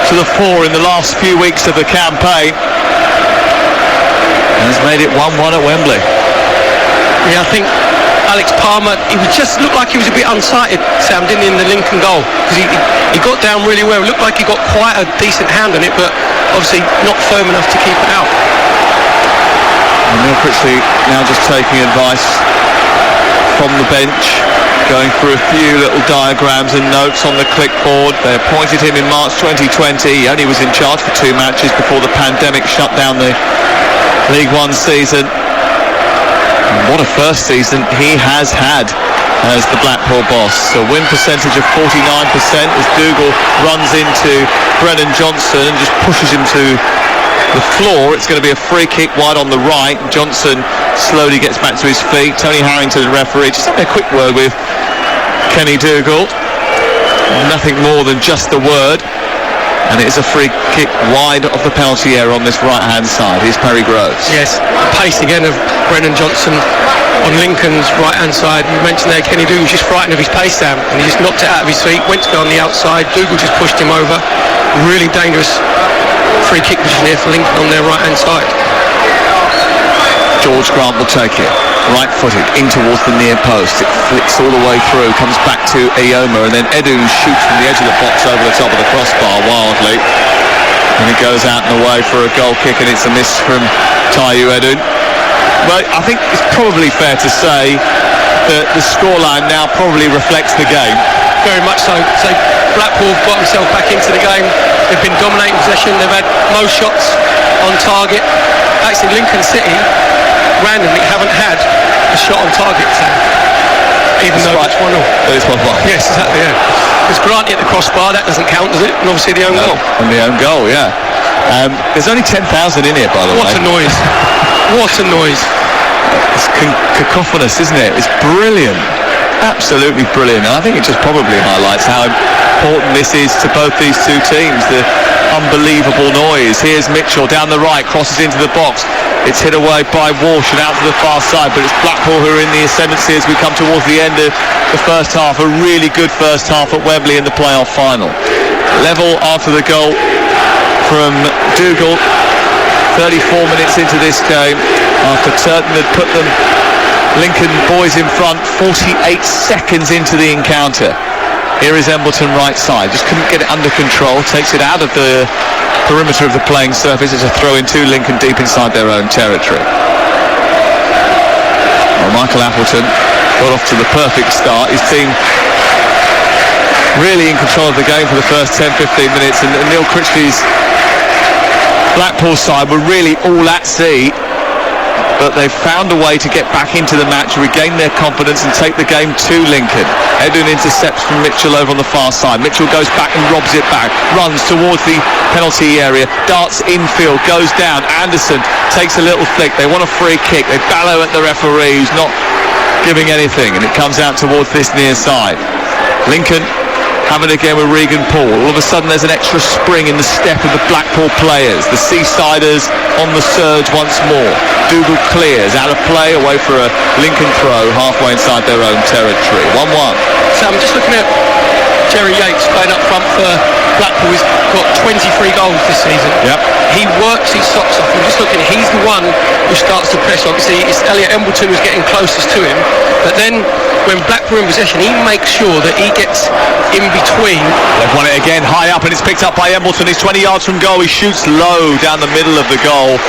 to the fore in the last few weeks of the campaign, and has made it 1-1 at Wembley. Yeah, I think Alex Palmer, he just looked like he was a bit unsighted, Sam, didn't he, in the Lincoln goal? Because he got down really well. It looked like he got quite a decent hand on it, but obviously not firm enough to keep it out. And Neil Critchley now just taking advice from the bench, going through a few little diagrams and notes on the clipboard. They appointed him in March 2020. He only was in charge for 2 matches before the pandemic shut down the League One season. And what a first season he has had as the Blackpool boss. A win percentage of 49% as Dougal runs into Brennan Johnson and just pushes him to the floor. It's going to be a free kick wide on the right. Johnson slowly gets back to his feet. Tony Harrington, the referee, just having a quick word with Kenny Dougal. Nothing more than just the word. And it is a free kick wide of the penalty area on this right-hand side. Here's Perry Groves. Yes, pace again of Brennan Johnson on Lincoln's right-hand side. You mentioned there Kenny Dougal was just frightened of his pace, Sam, and he just knocked it out of his feet, went to go on the outside. Dougal just pushed him over. Really dangerous free kick position here for Lincoln on their right-hand side. George Grant will take it, right-footed, in towards the near post. It flicks all the way through, comes back to Aoma, and then Edun shoots from the edge of the box over the top of the crossbar wildly. And it goes out and away for a goal kick, and it's a miss from Tayu Edun. Well, I think it's probably fair to say that the scoreline now probably reflects the game. Very much so. So Blackpool have got themselves back into the game. They've been dominating possession. They've had most shots on target. Actually, Lincoln City randomly haven't had a shot on target, Sam. Even though it's 1-0. It's 1-1. Yes, exactly, yeah. Because Grant hit the crossbar, that doesn't count, does it? And obviously the own goal. And the own goal, yeah. There's only 10,000 in here, by the way. What a noise. What a noise. It's cacophonous, isn't it? It's brilliant. Absolutely brilliant. And I think it just probably highlights how important this is to both these two teams. The unbelievable noise. Here's Mitchell down the right, crosses into the box. It's hit away by Walsh and out to the far side, but it's Blackpool who are in the ascendancy as we come towards the end of the first half. A really good first half at Wembley in the playoff final. Level after the goal from Dougal. 34 minutes into this game after Turton had put them Lincoln boys in front 48 seconds into the encounter. Here is Embleton right side, just couldn't get it under control, takes it out of the perimeter of the playing surface. It's a throw in to Lincoln deep inside their own territory. Well, Michael Appleton got off to the perfect start. His team really in control of the game for the first 10-15 minutes, and Neil Critchley's Blackpool side were really all at sea, but they've found a way to get back into the match, regain their confidence and take the game to Lincoln. Edwin intercepts from Mitchell over on the far side. Mitchell goes back and robs it back, runs towards the penalty area, darts infield, goes down. Anderson takes a little flick. They want a free kick. They bellow at the referee who's not giving anything, and it comes out towards this near side. Lincoln having a game with Regan Paul. All of a sudden there's an extra spring in the step of the Blackpool players. The Seasiders on the surge once more. Dougal clears out of play, away for a Lincoln throw halfway inside their own territory. 1-1. So I'm just looking at Jerry Yates playing up front for Blackpool. He's got 23 goals this season. Yep. He works his socks off. I'm just looking, he's the one who starts to press. Obviously it's Elliot Embleton who's getting closest to him, but then when Blackpool in possession, he makes sure that he gets in between. They've won it again, high up, and it's picked up by Embleton. He's 20 yards from goal. He shoots low down the middle of the goal,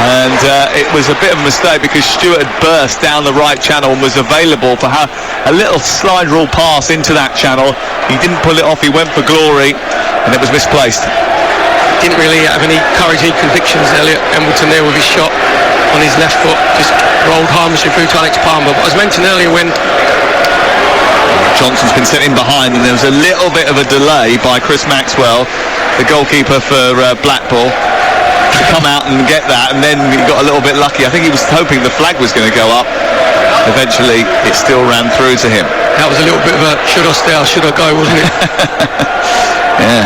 and it was a bit of a mistake because Stewart had burst down the right channel and was available for a little slide rule pass into that channel. He didn't pull it off. He went for glory, and it was misplaced. Didn't really have any courage, any convictions, Elliot Embleton there with his shot on his left foot, just rolled harmlessly through to Alex Palmer. But as mentioned earlier, when Johnson's been sent in behind, and there was a little bit of a delay by Chris Maxwell, the goalkeeper for Blackpool, to come out and get that, and then he got a little bit lucky. I think he was hoping the flag was going to go up. Eventually it still ran through to him. That was a little bit of a should I stay or should I go, wasn't it? Yeah,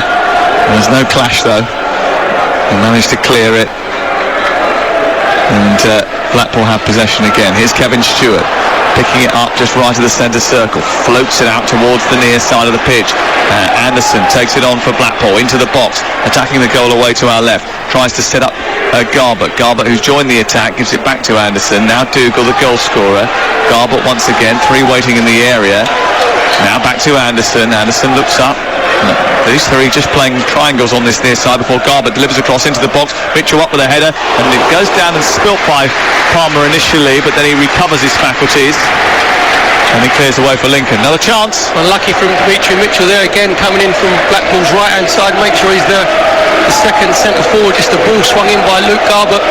there's no clash though. He managed to clear it, and Blackpool have possession again. Here's Kevin Stewart picking it up just right of the centre circle, floats it out towards the near side of the pitch. Anderson takes it on for Blackpool into the box, attacking the goal away to our left, tries to set up Garbett, who's joined the attack, gives it back to Anderson. Now Dougal, the goal scorer. Garbett once again, three waiting in the area. Now back to Anderson. Anderson looks up. These three just playing triangles on this near side before Garbett delivers across into the box. Mitchell up with a header, and it goes down and spilt by Palmer initially, but then he recovers his faculties and he clears away for Lincoln. Another chance. Unlucky from Dimitri Mitchell there again, coming in from Blackpool's right hand side. Make sure he's the second centre forward. Just the ball swung in by Luke Garbett.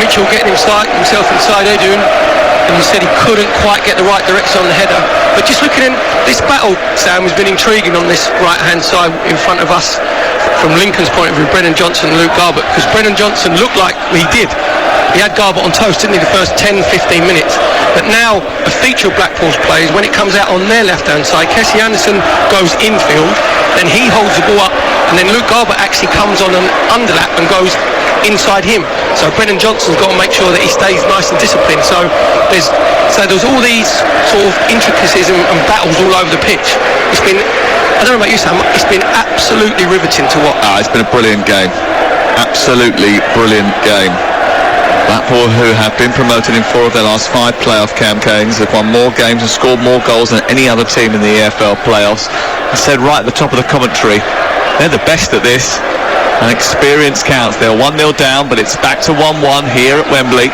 Mitchell getting himself inside Edun, and he said he couldn't quite get the right direction on the header. But just looking in this battle, Sam, has been intriguing on this right hand side in front of us from Lincoln's point of view, Brennan Johnson and Luke Garbett, because Brennan Johnson looked like he did he had Garbutt on toast, didn't he, the first 10-15 minutes. But now a feature of Blackpool's play is when it comes out on their left-hand side, Kessie Anderson goes infield, then he holds the ball up, and then Luke Garbutt actually comes on an underlap and goes inside him. So Brennan Johnson's got to make sure that he stays nice and disciplined. So there's all these sort of intricacies and battles all over the pitch. It's been, I don't know about you, Sam, it's been absolutely riveting to watch. It's been a brilliant game. Absolutely brilliant game. Blackpool, who have been promoted in 4 of their last 5 playoff campaigns, have won more games and scored more goals than any other team in the EFL playoffs. I said right at the top of the commentary, they're the best at this, and experience counts. They're 1-0 down, but it's back to 1-1 here at Wembley.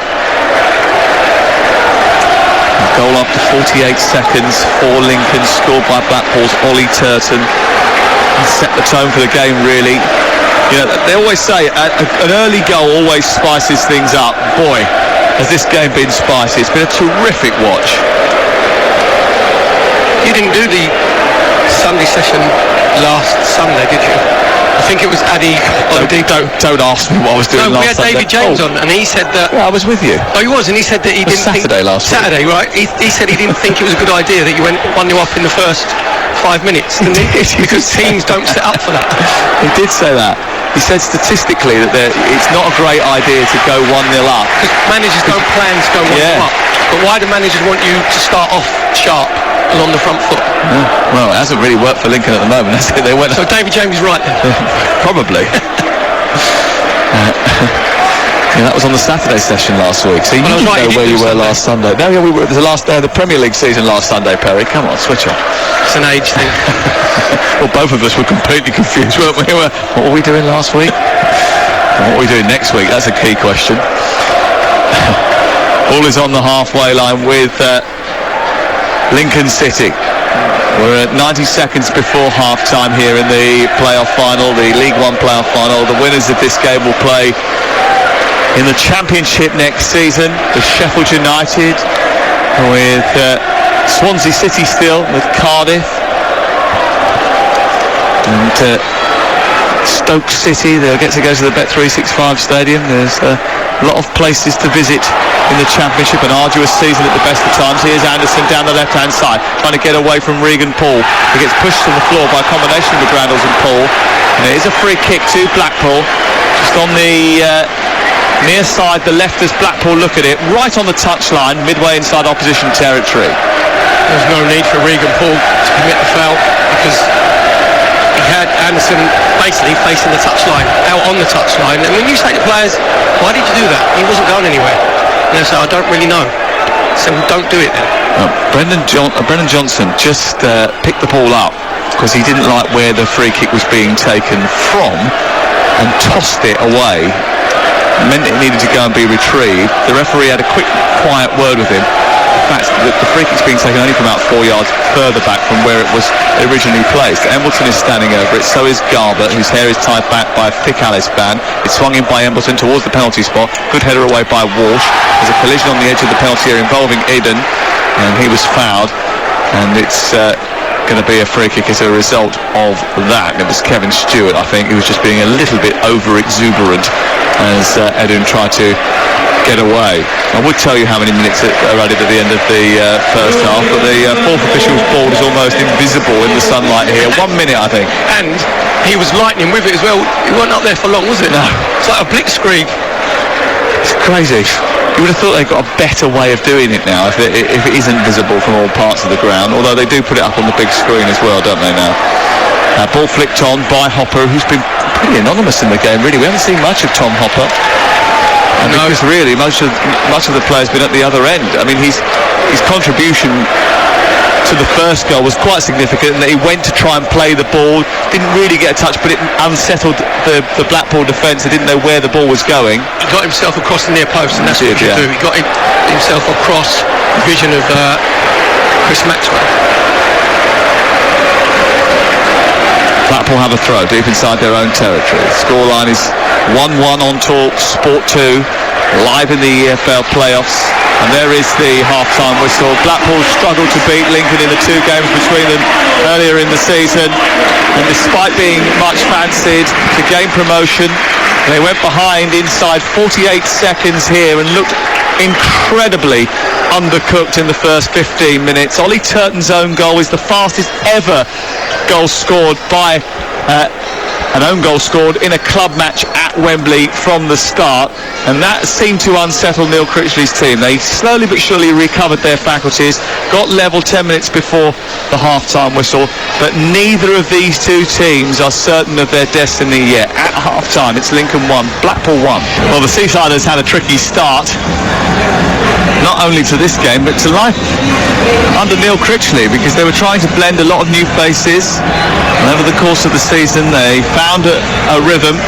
A goal after 48 seconds for Lincoln, scored by Blackpool's Ollie Turton. He set the tone for the game, really. You know, they always say an early goal always spices things up. Boy, has this game been spicy. It's been a terrific watch. You didn't do the Sunday session last Sunday, did you? I think it was Addy. Don't ask me what I was doing last Sunday. We had David James on, and he said that... Yeah, I was with you. Oh, he was, and he said that he didn't think... Saturday last week. Saturday, right? He said he didn't think it was a good idea that you went 1-0 up in the first 5 minutes, didn't he? Because teams don't set up for that. He did say that. He said statistically that it's not a great idea to go 1-0 up. Because managers don't plan to go 1-0 up. But why do managers want you to start off sharp and on the front foot? Well, it hasn't really worked for Lincoln at the moment, has it? So David James is right then? Probably. Yeah, that was on the Saturday session last week. So you didn't know where you were last Sunday. No, yeah, we were. It was the last day of the Premier League season last Sunday, Perry. Come on, switch on. It's an age thing. Well, both of us were completely confused, weren't we? What were we doing last week? And what are we doing next week? That's a key question. Ball is on the halfway line with Lincoln City. We're at 90 seconds before half-time here in the playoff final, the League One playoff final. The winners of this game will play in the Championship next season with Sheffield United, with Swansea City still, with Cardiff, and Stoke City. They'll get to go to the Bet365 stadium. There's a lot of places to visit in the Championship, an arduous season at the best of times. Here's Anderson down the left-hand side, trying to get away from Regan Paul. He gets pushed to the floor by a combination of Grandles and Paul. And it is a free kick to Blackpool, just on the near side, the left as Blackpool look at it, right on the touchline, midway inside opposition territory. There's no need for Regan Paul to commit the foul, because he had Anderson basically facing the touchline, out on the touchline. And when you say to players, why did you do that? He wasn't going anywhere. And they say, I don't really know. So don't do it then. Brennan Johnson just picked the ball up because he didn't like where the free kick was being taken from and tossed it away. It meant it needed to go and be retrieved. The referee had a quick, quiet word with him. In fact, the free kick's being taken only from about 4 yards further back from where it was originally placed. Embleton is standing over it, so is Garbutt, whose hair is tied back by a thick Alice band. It's swung in by Embleton towards the penalty spot. Good header away by Walsh. There's a collision on the edge of the penalty area involving Eden, and he was fouled. And it's going to be a free kick as a result of that. It was Kevin Stewart, I think, who was just being a little bit over-exuberant as Eden tried to get away. I would tell you how many minutes are added at the end of the first half, but the fourth official's ball is almost invisible in the sunlight here. 1 minute, I think. And he was lightning with it as well. He wasn't up there for long, was it? No. It's like a blitzkrieg. It's crazy. You would have thought they've got a better way of doing it now if it isn't visible from all parts of the ground, although they do put it up on the big screen as well, don't they now? Ball flicked on by Hopper, who's been pretty anonymous in the game, really. We haven't seen much of Tom Hopper. Because really much of the players been at the other end. I mean, his contribution to the first goal was quite significant, in that he went to try and play the ball, didn't really get a touch, but it unsettled the Blackpool defence. They didn't know where the ball was going. He got himself across the near post, and that's what he do. He got himself across the vision of Chris Maxwell. Blackpool have a throw deep inside their own territory. Scoreline is 1-1 on Talk Sport 2, live in the EFL playoffs. And there is the half-time whistle. Blackpool struggled to beat Lincoln in the 2 games between them earlier in the season. And despite being much fancied to gain promotion, They went behind inside 48 seconds here and looked incredibly undercooked in the first 15 minutes. Ollie Turton's own goal is the fastest ever goal scored by an own goal scored in a club match at Wembley from the start, and that seemed to unsettle Neil Critchley's team. They slowly but surely recovered their faculties, got level 10 minutes before the half-time whistle, but neither of these two teams are certain of their destiny yet. At half-time, it's Lincoln 1, Blackpool 1. Well, the Seasiders had a tricky start, not only to this game, but to life under Neil Critchley, because they were trying to blend a lot of new faces, and over the course of the season they found a rhythm.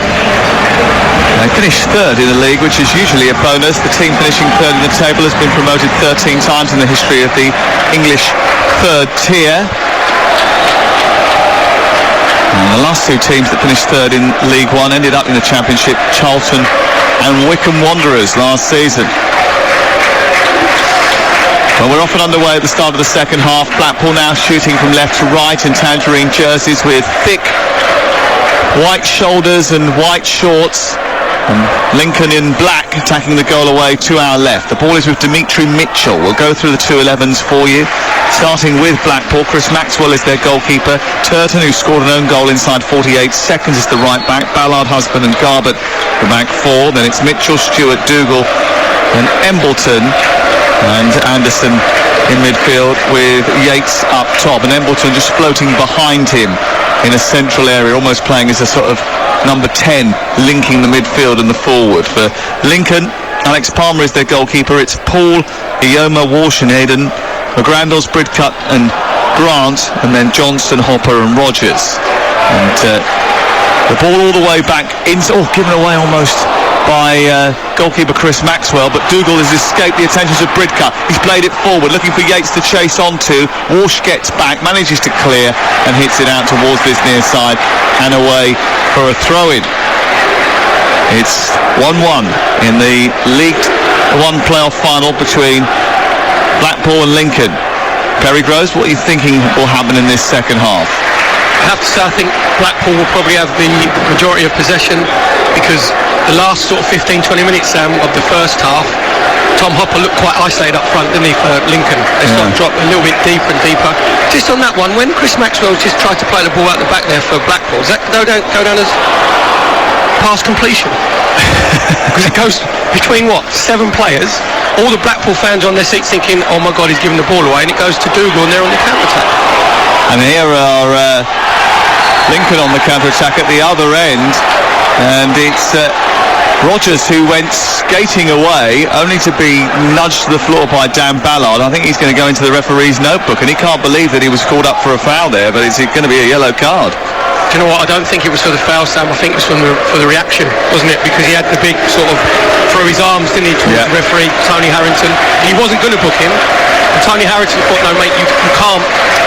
They finished third in the league, which is usually a bonus. The team finishing third in the table has been promoted 13 times in the history of the English third tier. And the last two teams that finished third in League One ended up in the Championship, Charlton and Wycombe Wanderers last season. Well, we're off and underway at the start of the second half. Blackpool now shooting from left to right in tangerine jerseys with thick white shoulders and white shorts. And Lincoln in black attacking the goal away to our left. The ball is with Dimitri Mitchell. We'll go through the 2-11s for you. Starting with Blackpool, Chris Maxwell is their goalkeeper. Turton, who scored an own goal inside 48 seconds, is the right back. Ballard, Husband and Garbutt the back four. Then it's Mitchell, Stewart, Dougal, then Embleton and Anderson in midfield with Yates up top, and Embleton just floating behind him in a central area, almost playing as a sort of number 10, linking the midfield and the forward. For Lincoln, Alex Palmer is their goalkeeper. It's Paul, Ioma, Walsh and Aidan, McGrandles, Bridcut and Grant, and then Johnson, Hopper and Rogers. And the ball all the way back into, given away almost by goalkeeper Chris Maxwell, but Dougal has escaped the attentions of Bridcut. He's played it forward, looking for Yates to chase onto. Walsh gets back, manages to clear and hits it out towards this near side and away for a throw-in. It's 1-1 in the League One playoff final between Blackpool and Lincoln. Perry Groves, what are you thinking will happen in this second half? I have to say, I think Blackpool will probably have the majority of possession, because the last sort of 15-20 minutes of the first half, Tom Hopper looked quite isolated up front, didn't he, for Lincoln? They sort of dropped a little bit deeper and deeper. Just on that one, when Chris Maxwell just tried to play the ball out the back there for Blackpool, does that go down as pass completion? Because it goes between 7 players, all the Blackpool fans on their seats thinking, oh my God, he's giving the ball away, and it goes to Dougal and they're on the counter-attack. And here are Lincoln on the counter-attack at the other end, and it's Rogers who went skating away, only to be nudged to the floor by Dan Ballard. I think he's going to go into the referee's notebook, and he can't believe that he was called up for a foul there, but it's going to be a yellow card. Do you know what? I don't think it was for the foul, Sam. I think it was for the reaction, wasn't it? Because he had the big sort of through his arms, didn't he, towards the referee, Tony Harrington. He wasn't going to book him, and Tony Harrington thought, no, mate, you can't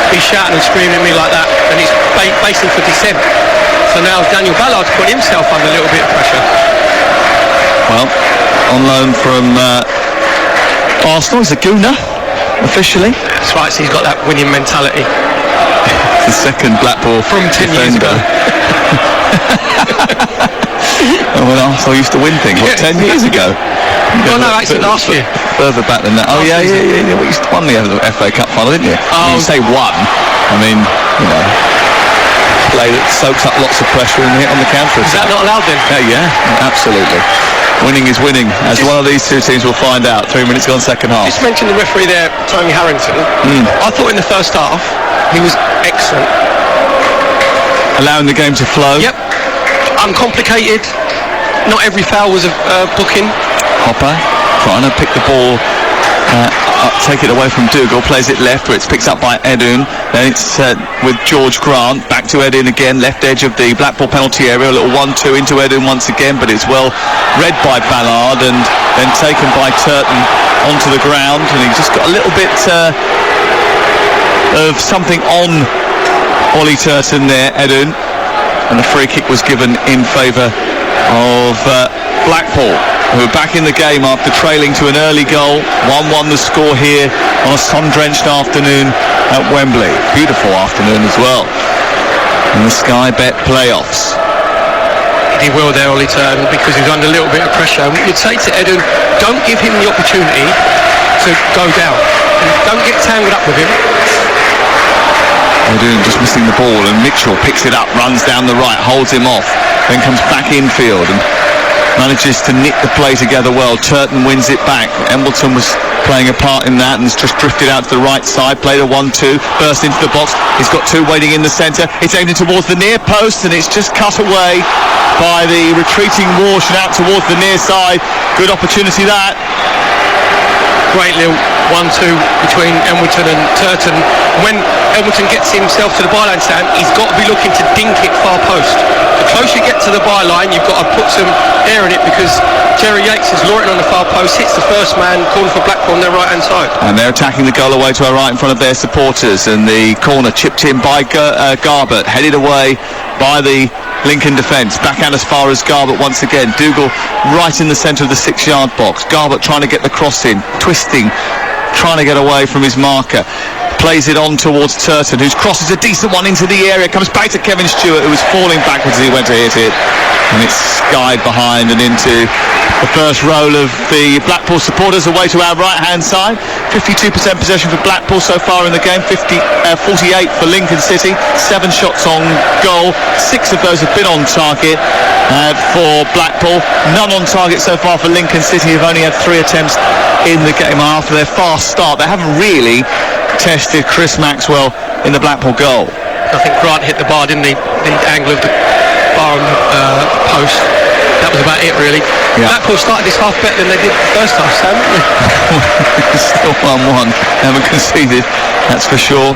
be shouting and screaming at me like that, and he's basing for dissent. So now Daniel Ballard's put himself under a little bit of pressure. Well, on loan from Arsenal, he's a gooner, officially. That's right, so he's got that winning mentality. The second Blackpool from 10 years ago. When Arsenal used to win things, 10 years ago? Oh no, actually last year. Further back than that. Oh yeah. Well, you won the FA Cup final, didn't you? You say won. I mean, play that soaks up lots of pressure and hit on the counter. Is that not allowed then? Yeah, absolutely. Winning is winning, as one of these two teams will find out. 3 minutes gone, second half. Just mentioned the referee there, Tony Harrington. I thought in the first half he was excellent. Allowing the game to flow. Yep. Uncomplicated. Not every foul was a booking. Hopper trying to pick the ball up, take it away from Dougal, plays it left where it's picked up by Edun. Then it's with George Grant, back to Edun again, left edge of the Blackpool penalty area, a little 1-2 into Edun once again, but it's well read by Ballard and then taken by Turton onto the ground, and he just got a little bit of something on Ollie Turton there, Edun, and the free kick was given in favour of Blackpool, who are back in the game after trailing to an early goal. 1-1 the score here on a sun-drenched afternoon at Wembley. Beautiful afternoon as well in the Sky Bet playoffs. did well there, Ollie Turton, because he was under a little bit of pressure. And you'd say to Edun, don't give him the opportunity to go down. Don't get tangled up with him. Edun just missing the ball, and Mitchell picks it up, runs down the right, holds him off, then comes back infield and manages to knit the play together well. Turton wins it back. Embleton was playing a part in that and has just drifted out to the right side, played a 1-2, burst into the box. He's got two waiting in the centre. It's aimed in towards the near post, and it's just cut away by the retreating Walsh and out towards the near side. Good opportunity that. Great little 1-2 between Embleton and Turton. When Embleton gets himself to the byline stand, he's got to be looking to dink it far post. The closer you get to the byline, you've got to put some air in it, because Jerry Yates is loitering on the far post, hits the first man, calling for Blackpool on their right hand side. And they're attacking the goal away to our right in front of their supporters, and the corner chipped in by Garbett, headed away by the Lincoln defence. Back out as far as Garbett once again. Dougal right in the centre of the 6-yard box. Garbett trying to get the cross in, twisting, trying to get away from his marker. Plays it on towards Turton, whose cross is a decent one into the area. Comes back to Kevin Stewart, who was falling backwards as he went to hit it. And it's skied behind and into the first row of the Blackpool supporters away to our right-hand side. 52% possession for Blackpool so far in the game, 48 for Lincoln City. 7 shots on goal, 6 of those have been on target for Blackpool. None on target so far for Lincoln City, who've only had 3 attempts in the game after their fast start. They haven't really tested Chris Maxwell in the Blackpool goal. I think Grant hit the bar, didn't he? The angle of the bar on the post. That was about it, really. Yeah. Blackpool started this half better than they did the first half, Sam. Still 1-1. Haven't conceded, that's for sure.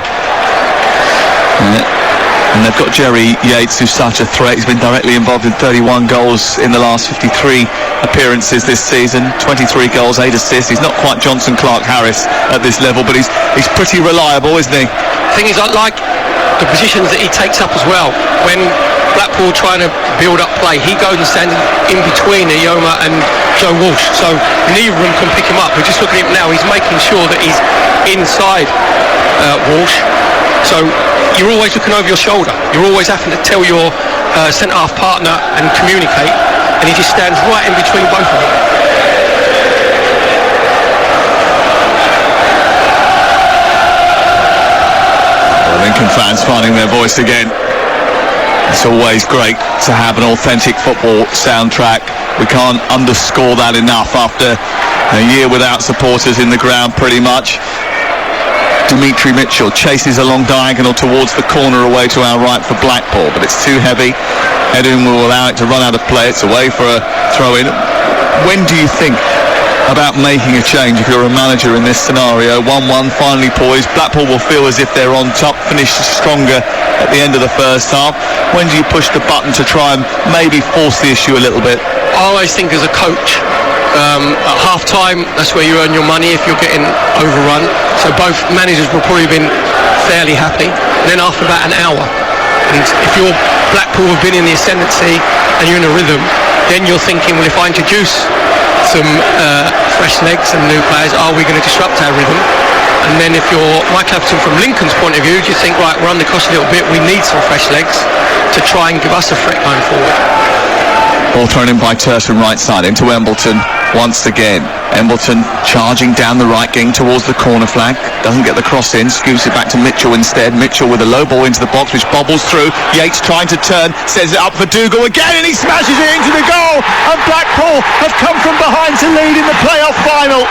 And they've got Jerry Yates, who's such a threat. He's been directly involved in 31 goals in the last 53 appearances this season. 23 goals, 8 assists. He's not quite Johnson Clark Harris at this level, but he's pretty reliable, isn't he? The thing is, I like the positions that he takes up as well. When Blackpool trying to build up play, he goes and stands in between Ioma and Joe Walsh, so neither of them can pick him up. We're just looking at him now, he's making sure that he's inside Walsh, so you're always looking over your shoulder, you're always having to tell your centre half partner and communicate, and he just stands right in between both of them. Lincoln fans finding their voice again. It's always great to have an authentic football soundtrack. We can't underscore that enough after a year without supporters in the ground, pretty much. Dimitri Mitchell chases along diagonal towards the corner away to our right for Blackpool, but it's too heavy. Edun will allow it to run out of play. It's away for a throw-in. When do you think about making a change if you're a manager in this scenario? 1-1, finally poised. Blackpool will feel as if they're on top, finish stronger at the end of the first half. When do you push the button to try and maybe force the issue a little bit? I always think as a coach, at half time, that's where you earn your money if you're getting overrun. So both managers will probably have been fairly happy. And then after about an hour, and if you're Blackpool have been in the ascendancy and you're in a rhythm, then you're thinking, well, if I introduce some fresh legs and new players, are we going to disrupt our rhythm? And then if you're Mike Clapperton from Lincoln's point of view, do you think, right, we're under cost a little bit, we need some fresh legs to try and give us a threat going forward? Ball thrown in by Turton right side into Embleton once again. Embleton charging down the right, getting towards the corner flag, doesn't get the cross in, scoops it back to Mitchell instead. Mitchell with a low ball into the box which bobbles through. Yates trying to turn, sends it up for Dougal again, and he smashes it into the goal, and Blackpool have come from behind to lead in the playoff final.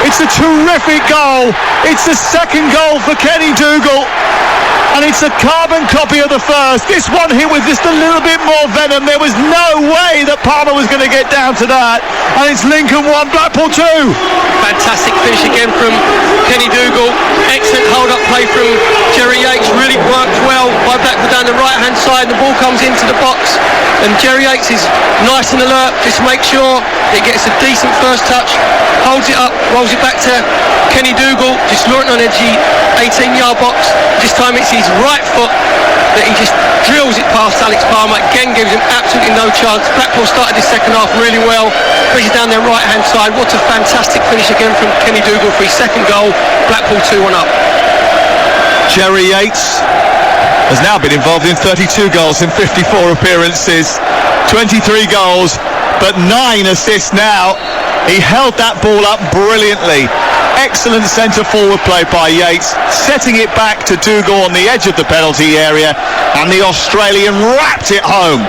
It's a terrific goal. It's the second goal for Kenny Dougal, and it's a carbon copy of the first. This one hit with just a little bit more venom. There was no way that Palmer was going to get down to that, and it's Lincoln 1, Blackpool 2. Fantastic finish again from Kenny Dougal. Excellent hold-up play from Jerry Yates. Really worked well by Blackpool down the right-hand side. The ball comes into the box, and Jerry Yates is nice and alert. Just make sure it gets a decent first touch, holds it up, rolls it back to Kenny Dougal, just luring on edgy 18-yard box. This time it's his right foot that he just drills it past Alex Palmer. Again gives him absolutely no chance. Blackpool started this second half really well, pushes down their right hand side. What a fantastic finish again from Kenny Dougal for his second goal. Blackpool 2-1 up. Jerry Yates has now been involved in 32 goals in 54 appearances. 23 goals, but 9 assists now. He held that ball up brilliantly. Excellent centre forward play by Yates, setting it back to Dougal on the edge of the penalty area, and the Australian wrapped it home.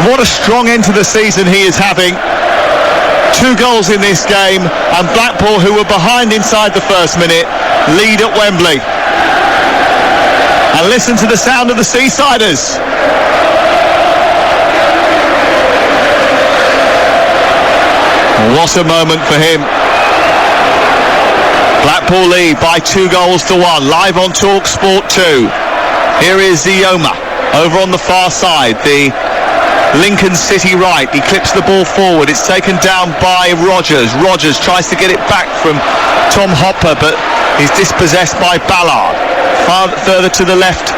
What a strong end to the season he is having. 2 goals in this game, and Blackpool, who were behind inside the first minute, lead at Wembley. And listen to the sound of the Seasiders. What a moment for him. Blackpool lead by 2 goals to 1, live on Talk Sport 2. Here is Zioma over on the far side, the Lincoln City right. He clips the ball forward. It's taken down by Rogers. Rogers tries to get it back from Tom Hopper, but he's dispossessed by Ballard. Further to the left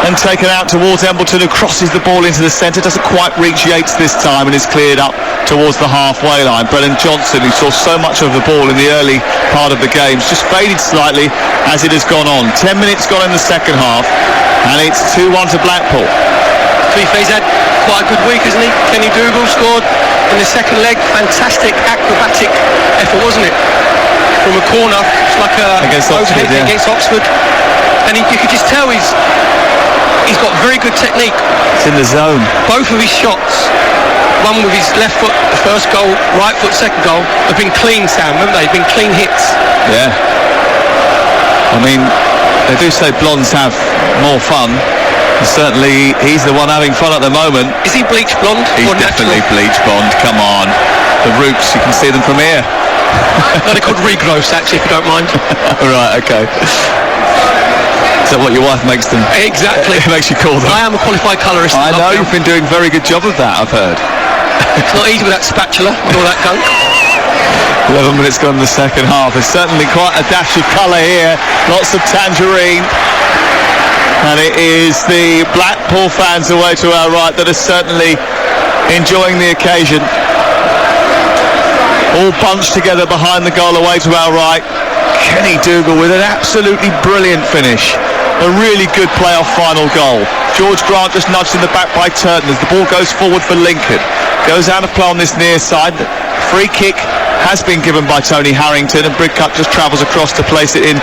and taken out towards Embleton, who crosses the ball into the centre. Doesn't quite reach Yates this time and is cleared up towards the halfway line. Brennan Johnson, who saw so much of the ball in the early part of the game, just faded slightly as it has gone on. 10 minutes gone in the second half, and it's 2-1 to Blackpool. To be fair, he's had quite a good week, hasn't he? Kenny Dougal scored in the second leg. Fantastic acrobatic effort, wasn't it? From a corner, it's like a against Oxford, against Oxford. And you could just tell he's got very good technique. It's in the zone. Both of his shots, one with his left foot, the first goal, right foot, second goal, have been clean, Sam, haven't they? They've been clean hits. Yeah. I mean, they do say blondes have more fun. Certainly, he's the one having fun at the moment. Is he bleached blonde? He's definitely bleached blonde. Come on. The roots, you can see them from here. No, they're called regrowths, actually, if you don't mind. Right, okay. Is that what your wife makes them? Exactly. Makes you call them? I am a qualified colourist. I know, you've been doing a very good job of that, I've heard. It's not easy with that spatula and all that gunk. 11 minutes gone in the second half. There's certainly quite a dash of colour here. Lots of tangerine. And it is the Blackpool fans away to our right that are certainly enjoying the occasion. All bunched together behind the goal away to our right. Kenny Dougal with an absolutely brilliant finish. A really good playoff final goal. George Grant just nudged in the back by Turton as the ball goes forward for Lincoln. Goes out of play on this near side. Free kick has been given by Tony Harrington, and Bridcut just travels across to place it in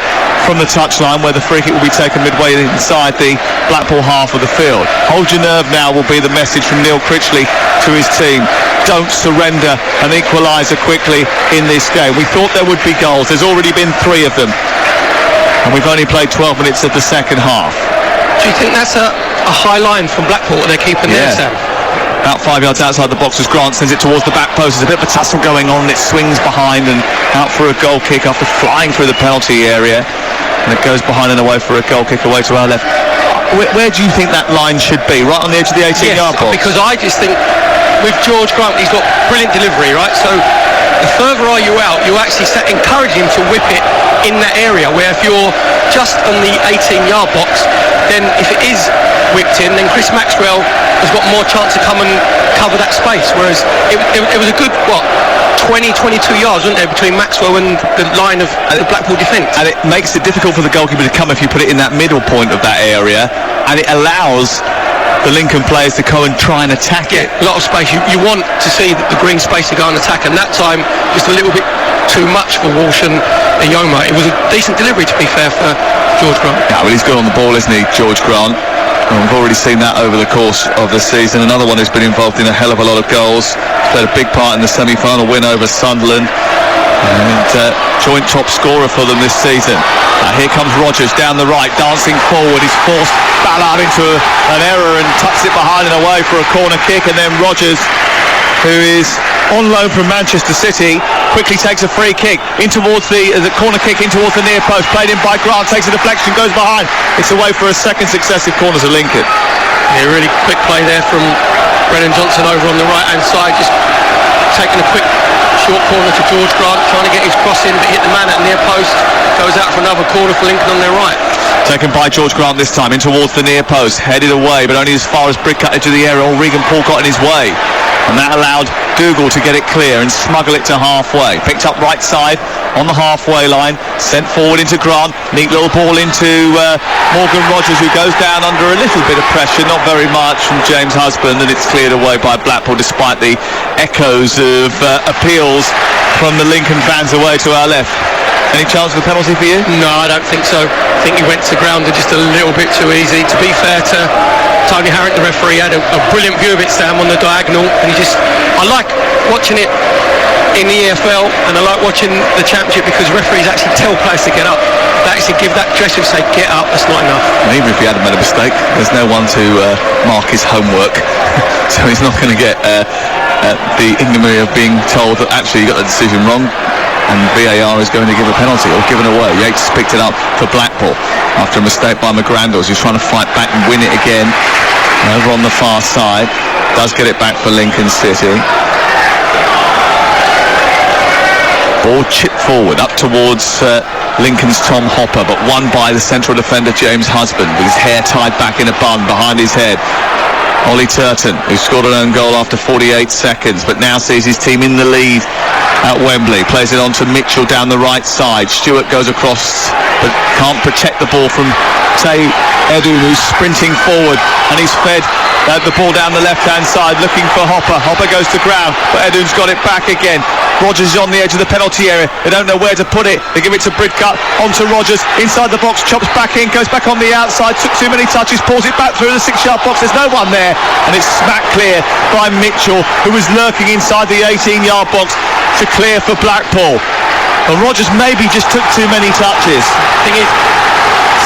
from the touchline, where the free kick will be taken midway inside the Blackpool half of the field. Hold your nerve now will be the message from Neil Critchley to his team. Don't surrender an equaliser quickly in this game. We thought there would be goals. There's already been 3 of them, and we've only played 12 minutes of the second half. Do you think that's a high line from Blackpool they're keeping there, Sam? About 5 yards outside the box as Grant sends it towards the back post. There's a bit of a tussle going on. It swings behind and out for a goal kick after flying through the penalty area. And it goes behind and away for a goal kick away to our left. Where do you think that line should be? Right on the edge of the 18-yard box? Because I just think with George Grant, he's got brilliant delivery, right? So the further are you out, you actually encourage him to whip it in that area, where if you're just on the 18-yard box, then if it is whipped in, then Chris Maxwell has got more chance to come and cover that space. Whereas it was a good, 20-22 yards, wasn't there, between Maxwell and the line of the Blackpool defence. And it makes it difficult for the goalkeeper to come if you put it in that middle point of that area, and it allows the Lincoln players to go and try and attack it. A lot of space. You want to see the green space to go and attack, and that time just a little bit too much for Walsh and Yoma. It was a decent delivery, to be fair, for George Grant. Yeah, well, he's good on the ball, isn't he, George Grant? And we've already seen that over the course of the season. Another one who's been involved in a hell of a lot of goals. Played a big part in the semi-final win over Sunderland. And joint top scorer for them this season. Here comes Rogers down the right, dancing forward. He's forced Ballard into an error and tucks it behind and away for a corner kick. And then Rogers, who is on loan from Manchester City, quickly takes a free kick in towards the corner kick in towards the near post. Played in by Grant, takes a deflection, goes behind. It's away for a second successive corner to Lincoln. Yeah, really quick play there from Brennan Johnson over on the right-hand side, just taking a quick short corner to George Grant, trying to get his cross in, but hit the man at the near post. Goes out for another corner for Lincoln on their right. Taken by George Grant this time in towards the near post, headed away, but only as far as Bridcut edge of the area. Regan Paul got in his way. and that allowed Dougal to get it clear and smuggle it to halfway. Picked up right side on the halfway line, sent forward into Grant. Neat little ball into Morgan Rogers, who goes down under a little bit of pressure, not very much, from James Husband, and it's cleared away by Blackpool despite the echoes of appeals from the Lincoln fans away to our left. Any chance of a penalty for you? No, I don't think so. I think he went to ground just a little bit too easy. To be fair to Tony Harrick, the referee, had a brilliant view of it, Sam, on the diagonal, and I like watching it in the EFL, and I like watching the Championship because referees actually tell players to get up. They actually give that gesture and say, get up, that's not enough. And even if he hadn't made a mistake, there's no one to mark his homework, so he's not going to get the ignominy of being told that actually you got the decision wrong, and VAR is going to give a penalty or give it away. Yates picked it up for Blackpool after a mistake by McGrandles, who's trying to fight back and win it again over on the far side. Does get it back for Lincoln City. Ball chipped forward up towards Lincoln's Tom Hopper, but won by the central defender James Husband, with his hair tied back in a bun behind his head. Ollie Turton, who scored an own goal after 48 seconds, but now sees his team in the lead at Wembley. Plays it on to Mitchell down the right side. Stewart goes across, but can't protect the ball from Tay Edun, who's sprinting forward, and he's fed the ball down the left-hand side, looking for Hopper. Hopper goes to ground, but Edun's got it back again. Rogers is on the edge of the penalty area. They don't know where to put it. They give it to Bridcut, onto Rogers, inside the box, chops back in, goes back on the outside, took too many touches, pulls it back through the 6-yard box. There's no one there, and it's smacked clear by Mitchell, who was lurking inside the 18-yard box to clear for Blackpool. Well, Rogers maybe just took too many touches. Thing is,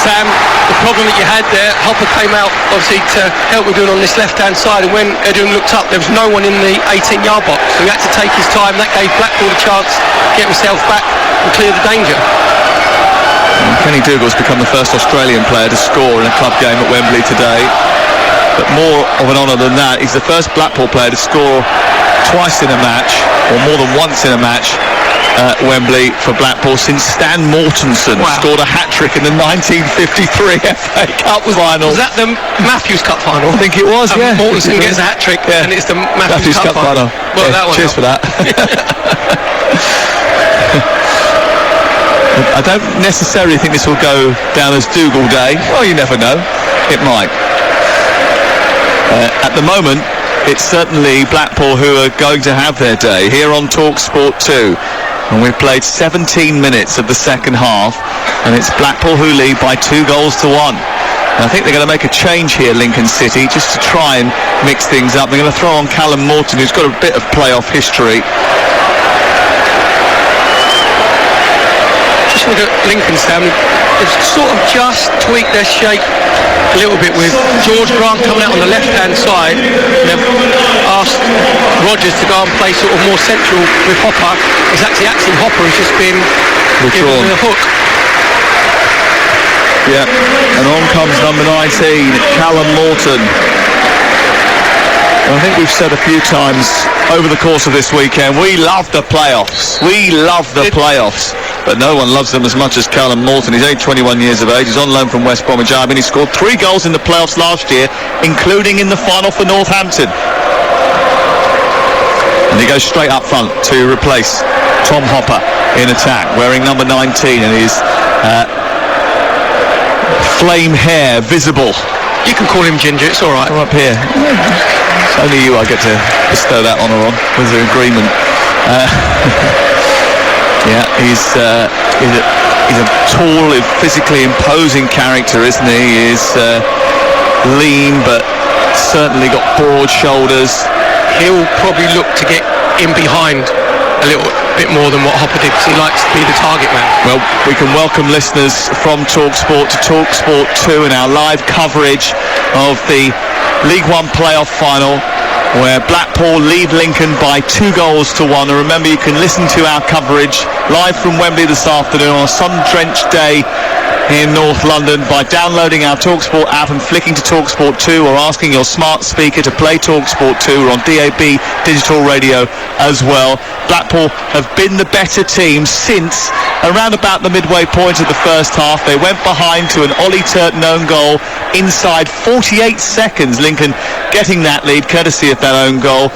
Sam, the problem that you had there, Hopper came out obviously to help with doing on this left-hand side, and when Edun looked up, there was no one in the 18-yard box, so he had to take his time. That gave Blackpool a chance to get himself back and clear the danger. And Kenny Dougal's become the first Australian player to score in a club game at Wembley today, but more of an honour than that, he's the first Blackpool player to score twice in a match, or more than once in a match at Wembley for Blackpool, since Stan Mortensen scored a hat-trick in the 1953 FA Cup final. Was that the Matthews Cup final? I think it was, yeah. Mortensen gets a hat-trick, and it's the Matthews Cup final. Well, yeah, that one cheers for that. I don't necessarily think this will go down as Dougal Day. Well, you never know. It might. At the moment, it's certainly Blackpool who are going to have their day here on TalkSport 2. And we've played 17 minutes of the second half, and it's Blackpool who lead by 2-1. And I think they're going to make a change here, Lincoln City, just to try and mix things up. They're going to throw on Callum Morton, who's got a bit of playoff history. Just look at Lincoln, Sam. They've sort of just tweaked their shape a little bit with George Grant coming out on the left-hand side. They've asked Rogers to go and play sort of more central with Hopper. It's actually Hopper who's just been given the hook. Yeah, and on comes number 19, Callum Morton. And I think we've said a few times over the course of this weekend, we love the playoffs. We love the playoffs. But no one loves them as much as Callum Morton. He's only 21 years of age. He's on loan from West Bromwich Albion. He scored 3 goals in the playoffs last year, including in the final for Northampton. And he goes straight up front to replace Tom Hopper in attack, wearing number 19, and his flame hair visible. You can call him Ginger, it's all right. Come up here. It's only you I get to bestow that honour on, with an agreement. Yeah, he's a tall, physically imposing character, isn't he? He's lean, but certainly got broad shoulders. He'll probably look to get in behind a little bit more than what Hopper did, because he likes to be the target man. Well, we can welcome listeners from TalkSport to TalkSport 2 in our live coverage of the League One playoff final, where Blackpool lead Lincoln by 2-1. And remember, you can listen to our coverage live from Wembley this afternoon on a sun-drenched day in North London by downloading our TalkSport app and flicking to TalkSport 2, or asking your smart speaker to play TalkSport 2. We're on DAB digital radio as well. Blackpool have been the better team since around about the midway point of the first half. They went behind to an Ollie Turton own goal inside 48 seconds. Lincoln getting that lead courtesy of that own goal.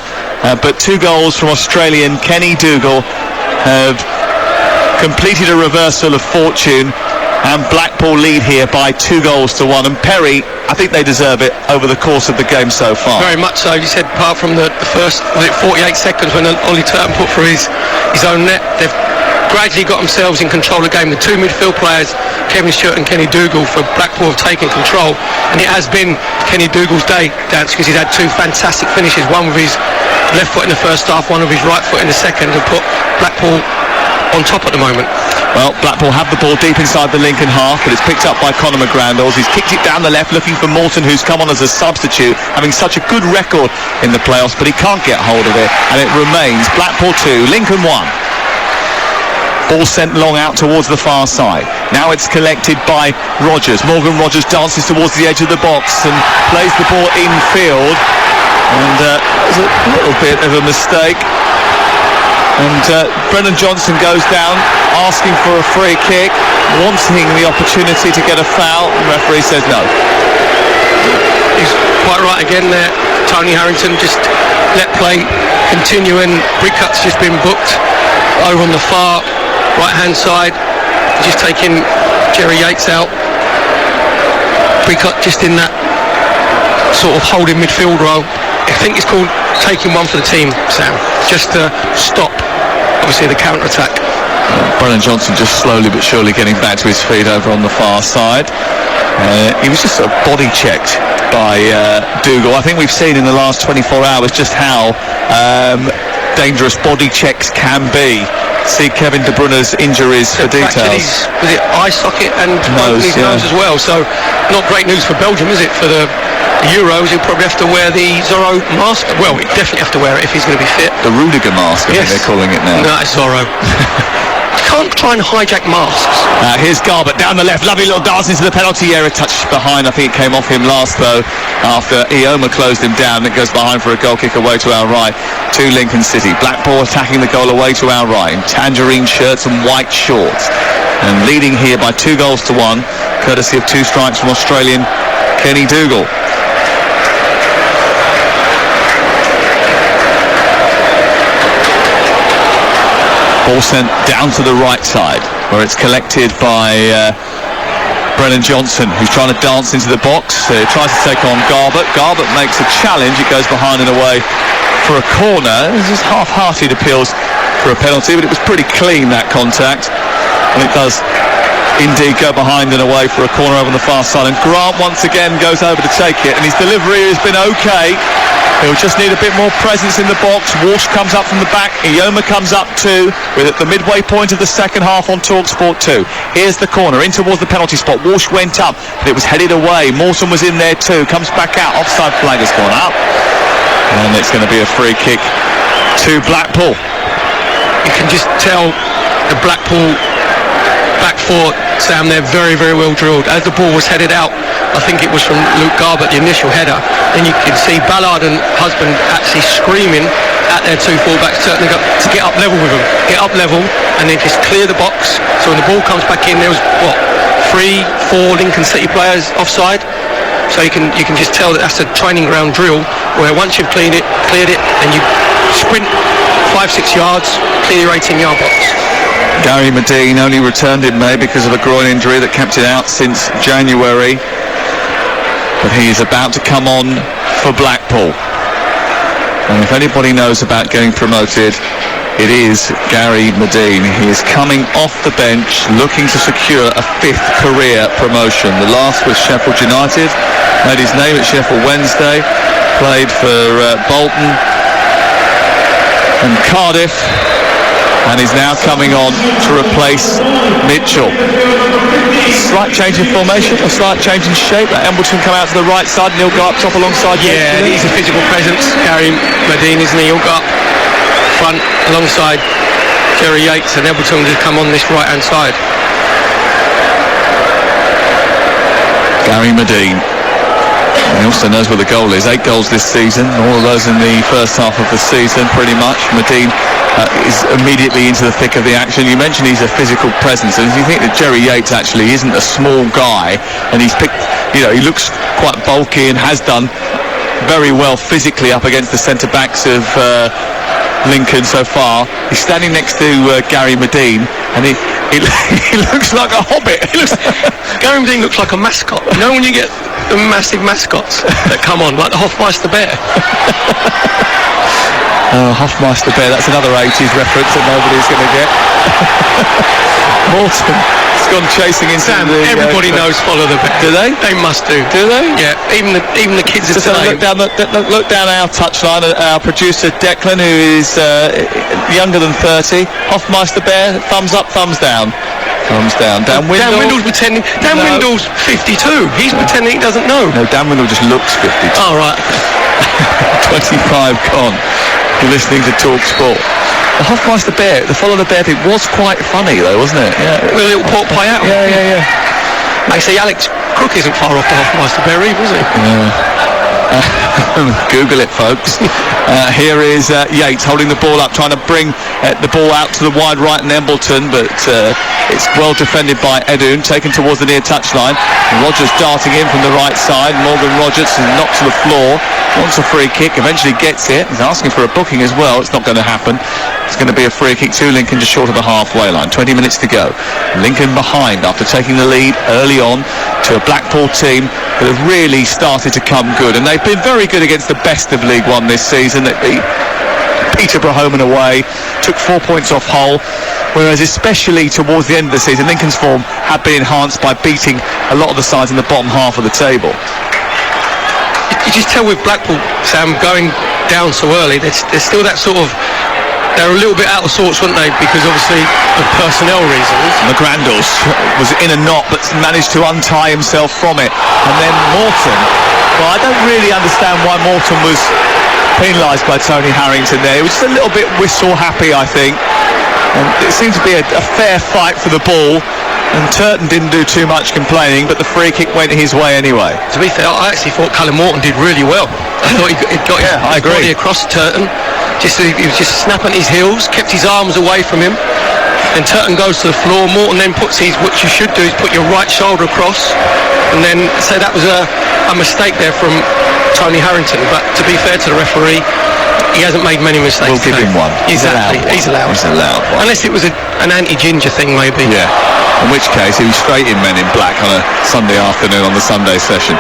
But 2 goals from Australian Kenny Dougal have completed a reversal of fortune, and Blackpool lead here by 2-1. And Perry, I think they deserve it over the course of the game so far. Very much so. You said apart from the first 48 seconds when Ollie Turton put through his own net, they've gradually got themselves in control of the game. The 2 midfield players, Kevin Stewart and Kenny Dougal, for Blackpool have taken control, and it has been Kenny Dougal's day, because he's had 2 fantastic finishes, one with his left foot in the first half, one with his right foot in the second, and put Blackpool on top at the moment. Well, Blackpool have the ball deep inside the Lincoln half, but it's picked up by Conor McGrandles. He's kicked it down the left, looking for Morton, who's come on as a substitute, having such a good record in the playoffs, but he can't get hold of it, and it remains Blackpool 2, Lincoln 1. Ball sent long out towards the far side. Now it's collected by Rogers. Morgan Rogers dances towards the edge of the box and plays the ball infield, and there's a little bit of a mistake. And Brennan Johnson goes down asking for a free kick, wanting the opportunity to get a foul. The referee says no. He's quite right again there. Tony Harrington just let play continue, and Brickut's just been booked over on the far right hand side, just taking Jerry Yates out. Brickut just in that sort of holding midfield role. I think it's called taking one for the team, Sam, just to stop obviously the counter-attack. Brennan Johnson just slowly but surely getting back to his feet over on the far side. He was just sort of body checked by Dougal. I think we've seen in the last 24 hours just how dangerous body checks can be. See Kevin De Bruyne's injuries for details. Was it eye socket and nose as well? So not great news for Belgium, is it? For the Euros, he'll probably have to wear the Zorro mask. Well, he'd definitely have to wear it if he's going to be fit. The Rudiger mask, I think they're calling it now. No, it's Zorro. You can't try and hijack masks. Here's Garbutt down the left, lovely little dance into the penalty area, touch behind. I think it came off him last though, after Ioma closed him down. It goes behind for a goal kick away to our right to Lincoln City. Blackpool attacking the goal away to our right in tangerine shirts and white shorts, and leading here by 2-1, courtesy of 2 strikes from Australian Kenny Dougal. Ball sent down to the right side, where it's collected by Brennan Johnson, who's trying to dance into the box. Tries to take on Garbutt. Garbutt makes a challenge. It goes behind and away for a corner. This is half-hearted appeals for a penalty, but it was pretty clean, that contact. And it does indeed go behind and away for a corner over on the far side. And Grant once again goes over to take it, and his delivery has been okay. He'll just need a bit more presence in the box. Walsh comes up from the back. Ioma comes up too, with at the midway point of the second half on TalkSport 2. Here's the corner, in towards the penalty spot. Walsh went up, but it was headed away. Morton was in there too. Comes back out. Offside flag has gone up. And it's going to be a free kick to Blackpool. You can just tell the Blackpool back four, Sam, they're very, very well drilled. As the ball was headed out, I think it was from Luke Garbutt, the initial header, then you can see Ballard and Husband actually screaming at their 2 fullbacks to get up level with them. Get up level and then just clear the box. So when the ball comes back in, there was, 3-4 Lincoln City players offside. So you can just tell that that's a training ground drill where once you've cleared it, then you sprint 5-6 yards, clear your 18-yard box. Gary Medine only returned in May because of a groin injury that kept it out since January. But he is about to come on for Blackpool. And if anybody knows about getting promoted, it is Gary Medine. He is coming off the bench looking to secure a 5th career promotion. The last was Sheffield United. Made his name at Sheffield Wednesday. Played for Bolton and Cardiff. And he's now coming on to replace Mitchell. Slight change in formation, a slight change in shape. Embleton come out to the right side, and he'll go up top alongside. Yeah, he's a physical presence, Gary Medine, isn't he? He'll go up front alongside Jerry Yates, and Embleton will just come on this right-hand side. Gary Medine. He also knows where the goal is. 8 goals this season, all of those in the first half of the season, pretty much. Medine is immediately into the thick of the action. You mentioned he's a physical presence, and you think that Jerry Yates actually isn't a small guy, and he's picked, he looks quite bulky and has done very well physically up against the centre-backs of Lincoln so far. He's standing next to Gary Medine, and he looks like a hobbit. Gary Medine looks like a mascot. You know when you get the massive mascots that come on, like the Hofmeister bear? Oh, Hofmeister bear, that's another 80s reference that nobody's going to get. Morton has gone chasing into Sam, the... everybody knows Follow the Bear. Do they? They must do. Do they? Yeah, even the kids are Just saying. look down our touchline. Our producer Declan, who is younger than 30. Hofmeister bear, thumbs up, thumbs down. Thumbs down. Dan Windle. Dan Windle's pretending. Dan Windle's 52. He's pretending he doesn't know. No, Dan Windle just looks 52. Oh, right. 25 gone. You're listening to Talk Sport. The Hofmeister bear, the Follow the Bear thing was quite funny though, wasn't it? Yeah. With a little pork pie out. Yeah. They say Alex Crook isn't far off the Hofmeister bear either, is he? Google it, folks. Here is Yates holding the ball up, trying to bring the ball out to the wide right and Embleton, but it's well defended by Edun, taken towards the near touchline. Rogers darting in from the right side. Morgan Rogers is knocked to the floor, wants a free kick, eventually gets it. He's asking for a booking as well. It's not going to happen. It's going to be a free kick to Lincoln just short of the halfway line. 20 minutes to go. Lincoln behind after taking the lead early on to a Blackpool team that have really started to come good, and they've been very good against the best of League One this season. They beat Peterborough home and away, took 4 points off Hull, whereas especially towards the end of the season Lincoln's form had been enhanced by beating a lot of the sides in the bottom half of the table. You just tell with Blackpool, Sam, going down so early, there's still that sort of... They're a little bit out of sorts, weren't they? Because obviously of personnel reasons. McGrandles was in a knot but managed to untie himself from it. And then Morton, well, I don't really understand why Morton was penalised by Tony Harrington there. He was just a little bit whistle happy, I think. And it seemed to be a fair fight for the ball. And Turton didn't do too much complaining, but the free kick went his way anyway. To be fair, I actually thought Callum Morton did really well. I thought he got his body across Turton. He was just snapping his heels, kept his arms away from him. Then Turton goes to the floor. Morton then puts what you should do is put your right shoulder across. And then, so that was a mistake there from Tony Harrington. But to be fair to the referee, he hasn't made many mistakes. We'll give him one. Exactly. He's allowed one. Unless it was an anti-ginger thing, maybe. Yeah. In which case, he was straight in Men in Black on a Sunday afternoon on the Sunday session.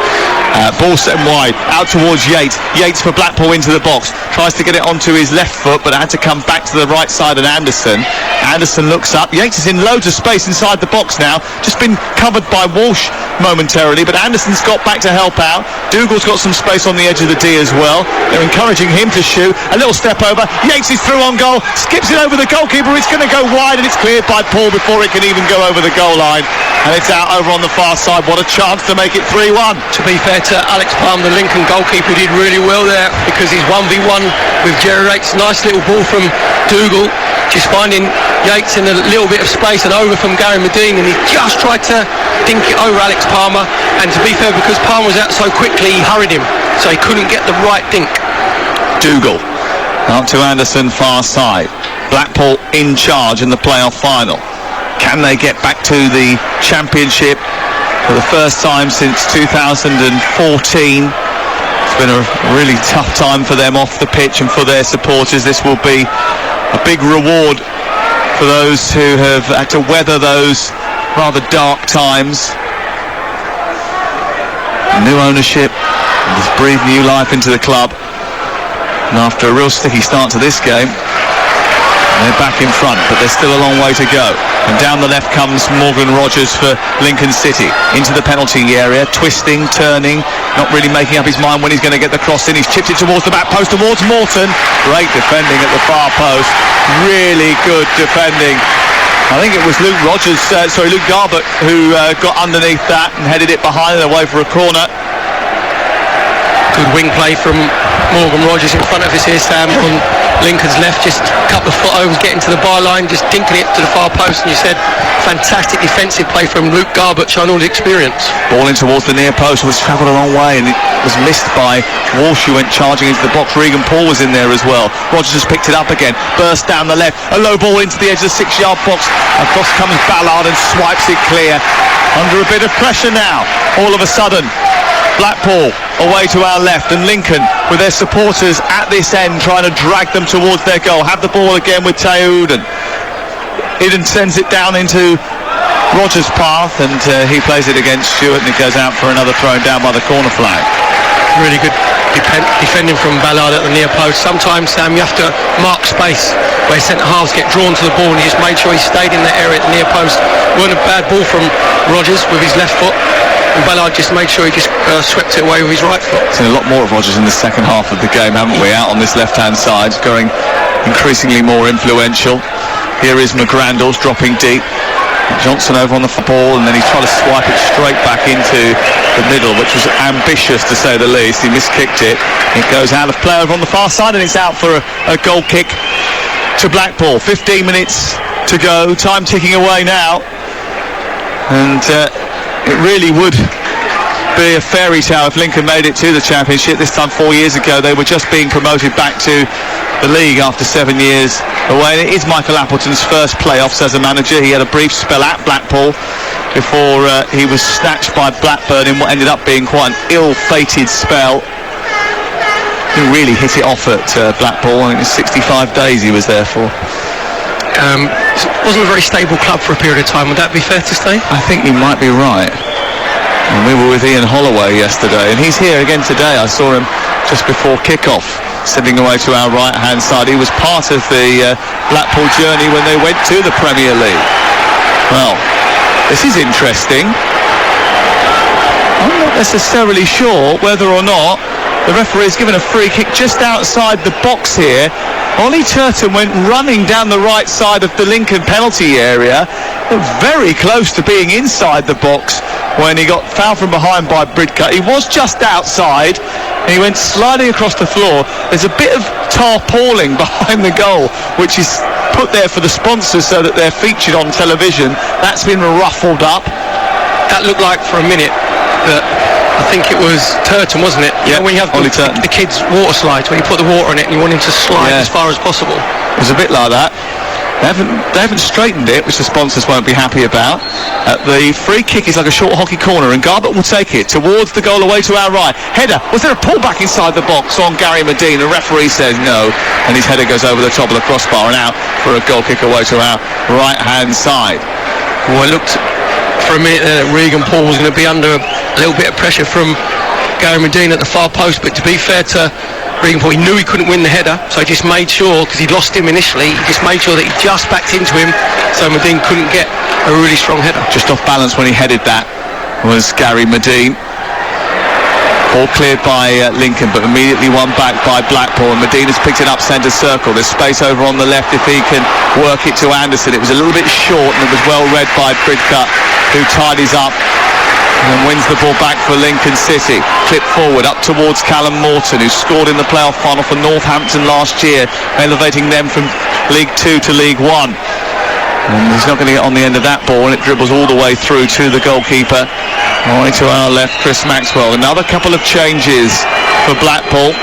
Ball set wide, out towards Yates. Yates for Blackpool into the box. Tries to get it onto his left foot, but had to come back to the right side of Anderson. Anderson looks up. Yates is in loads of space inside the box now. Just been covered by Walsh momentarily, but Anderson's got back to help out. Dougal's got some space on the edge of the D as well. They're encouraging him to shoot. A little step over. Yates is through on goal. Skips it over the goalkeeper. It's going to go wide, and it's cleared by Paul before it can even go over the goal line. And it's out over on the far side. What a chance to make it 3-1. To be fair to Alex Palmer, the Lincoln goalkeeper, did really well there because he's 1v1 with Jerry Yates. Nice little ball from Dougal, just finding Yates in a little bit of space and over from Gary Medine, and he just tried to dink it over Alex Palmer. And to be fair, because Palmer was out so quickly, he hurried him, so he couldn't get the right dink. Dougal out to Anderson, far side. Blackpool in charge in the playoff final. Can they get back to the Championship for the first time since 2014? It's been a really tough time for them off the pitch and for their supporters. This will be a big reward for those who have had to weather those rather dark times. New ownership has breathed new life into the club. And after a real sticky start to this game, they're back in front, but there's still a long way to go. And down the left comes Morgan Rogers for Lincoln City. Into the penalty area, twisting, turning, not really making up his mind when he's going to get the cross in. He's chipped it towards the back post, towards Morton. Great defending at the far post. Really good defending. I think it was Luke Garbett who got underneath that and headed it behind and away for a corner. Good wing play from Morgan Rogers in front of us here, Sam, on Lincoln's left, just a couple of foot overs, getting to the byline, just dinking it to the far post, and you said fantastic defensive play from Luke Garbutt, showing all the experience. Ball in towards the near post, was travelled a long way, and it was missed by Walsh, who went charging into the box. Regan Paul was in there as well. Rogers has picked it up again, burst down the left, a low ball into the edge of the 6-yard box. Across comes Ballard and swipes it clear. Under a bit of pressure now, all of a sudden. Blackpool away to our left, and Lincoln with their supporters at this end trying to drag them towards their goal. Have the ball again with Teo Uden. Uden sends it down into Rogers' path, and he plays it against Stewart, and it goes out for another throw down by the corner flag. Really good defending from Ballard at the near post. Sometimes, Sam, you have to mark space where centre halves get drawn to the ball, and he just made sure he stayed in that area at the near post. Wasn't a bad ball from Rogers with his left foot, and Ballard just made sure he just swept it away with his right foot. Seen a lot more of Rogers in the second half of the game, haven't we? Out on this left-hand side, going increasingly more influential. Here is McGrandles dropping deep. Johnson over on the ball, and then he's trying to swipe it straight back into the middle, which was ambitious to say the least. He miskicked it. It goes out of play over on the far side, and it's out for a goal kick to Blackpool. 15 minutes to go, time ticking away now, and it really would be a fairy tale if Lincoln made it to the Championship. This time 4 years ago they were just being promoted back to the league after 7 years away, and it is Michael Appleton's first playoffs as a manager. He had a brief spell at Blackpool before he was snatched by Blackburn in what ended up being quite an ill-fated spell. Didn't really hit it off at Blackpool. I think it was 65 days he was there for. It wasn't a very stable club for a period of time, would that be fair to say? I think you might be right. And we were with Ian Holloway yesterday, and he's here again today. I saw him just before kick-off, sitting away to our right-hand side. He was part of the Blackpool journey when they went to the Premier League. Well, this is interesting. I'm not necessarily sure whether or not the referee has given a free kick just outside the box here. Ollie Turton went running down the right side of the Lincoln penalty area, very close to being inside the box when he got fouled from behind by Bridcut. He was just outside, and he went sliding across the floor. There's a bit of tarpaulin behind the goal, which is put there for the sponsors so that they're featured on television. That's been ruffled up. That looked like for a minute that, I think it was Turton, wasn't it? Yeah, when you have the kids' water slides, when you put the water in it and you want him to slide as far as possible. It was a bit like that. They haven't straightened it, which the sponsors won't be happy about. The free kick is like a short hockey corner, and Garbutt will take it towards the goal away to our right. Header. Was there a pullback inside the box on Gary Medine? The referee says no, and his header goes over the top of the crossbar and out for a goal kick away to our right-hand side. Well, it looked for a minute there that Regan Paul was going to be under a little bit of pressure from Gary Medine at the far post, but to be fair to Regan Paul, he knew he couldn't win the header, so he just made sure, because he'd lost him initially, he just made sure that he just backed into him so Medine couldn't get a really strong header. Just off balance when he headed that was Gary Medine. Ball cleared by Lincoln, but immediately won back by Blackpool, and Medina's picked it up centre circle. There's space over on the left if he can work it to Anderson. It was a little bit short, and it was well read by Bridcut, who tidies up and wins the ball back for Lincoln City. Clip forward up towards Callum Morton, who scored in the playoff final for Northampton last year, elevating them from League 2 to League 1. And he's not going to get on the end of that ball, and it dribbles all the way through to the goalkeeper. All the way to our left, Chris Maxwell. Another couple of changes for Blackpool.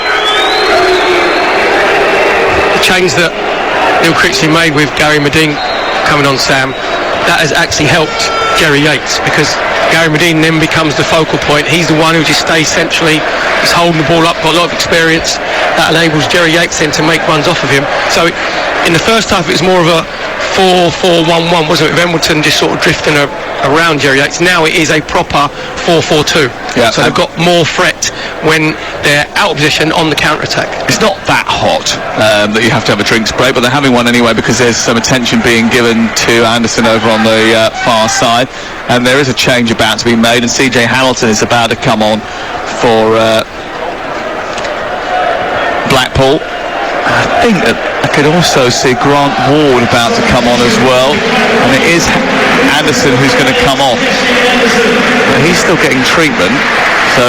The change that Neil Critchley made with Gary Medine coming on, Sam, that has actually helped Jerry Yates, because Gary Medine then becomes the focal point. He's the one who just stays centrally, he's holding the ball up, got a lot of experience. That enables Jerry Yates then to make runs off of him. So in the first half it was more of a 4-4-1-1, wasn't it, with Embleton just sort of drifting around Jerry Yates. Now it is a proper 4-4-2. Yeah, so they've got more threat when they're out of position on the counter-attack. It's not that hot that you have to have a drinks break, but they're having one anyway because there's some attention being given to Anderson over on the far side, and there is a change about to be made, and CJ Hamilton is about to come on for Blackpool. I think that I could also see Grant Ward about to come on as well, and it is Anderson who's going to come off. But he's still getting treatment, so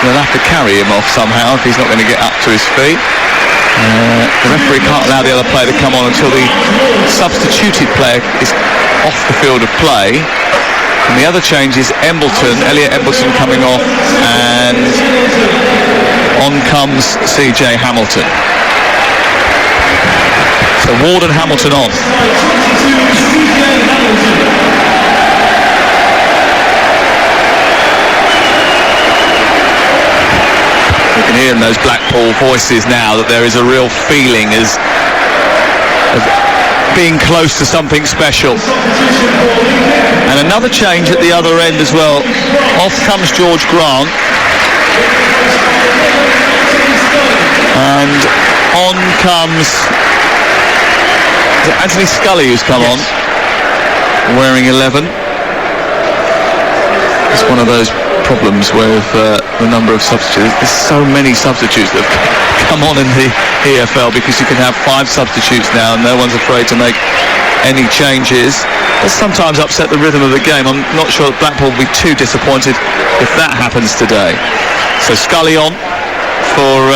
they'll have to carry him off somehow if he's not going to get up to his feet. The referee can't allow the other player to come on until the substituted player is off the field of play. And the other change is Elliot Embleton coming off, and on comes CJ Hamilton. So Ward and Hamilton on. You can hear in those Blackpool voices now that there is a real feeling of being close to something special. And another change at the other end as well. Off comes George Grant, and on comes Anthony Scully, who's come on wearing 11. It's one of those problems with the number of substitutes. There's so many substitutes that have come on in the EFL, because you can have 5 substitutes now and no one's afraid to make any changes. It sometimes upset the rhythm of the game. I'm not sure that Blackpool will be too disappointed if that happens today. So Scully on for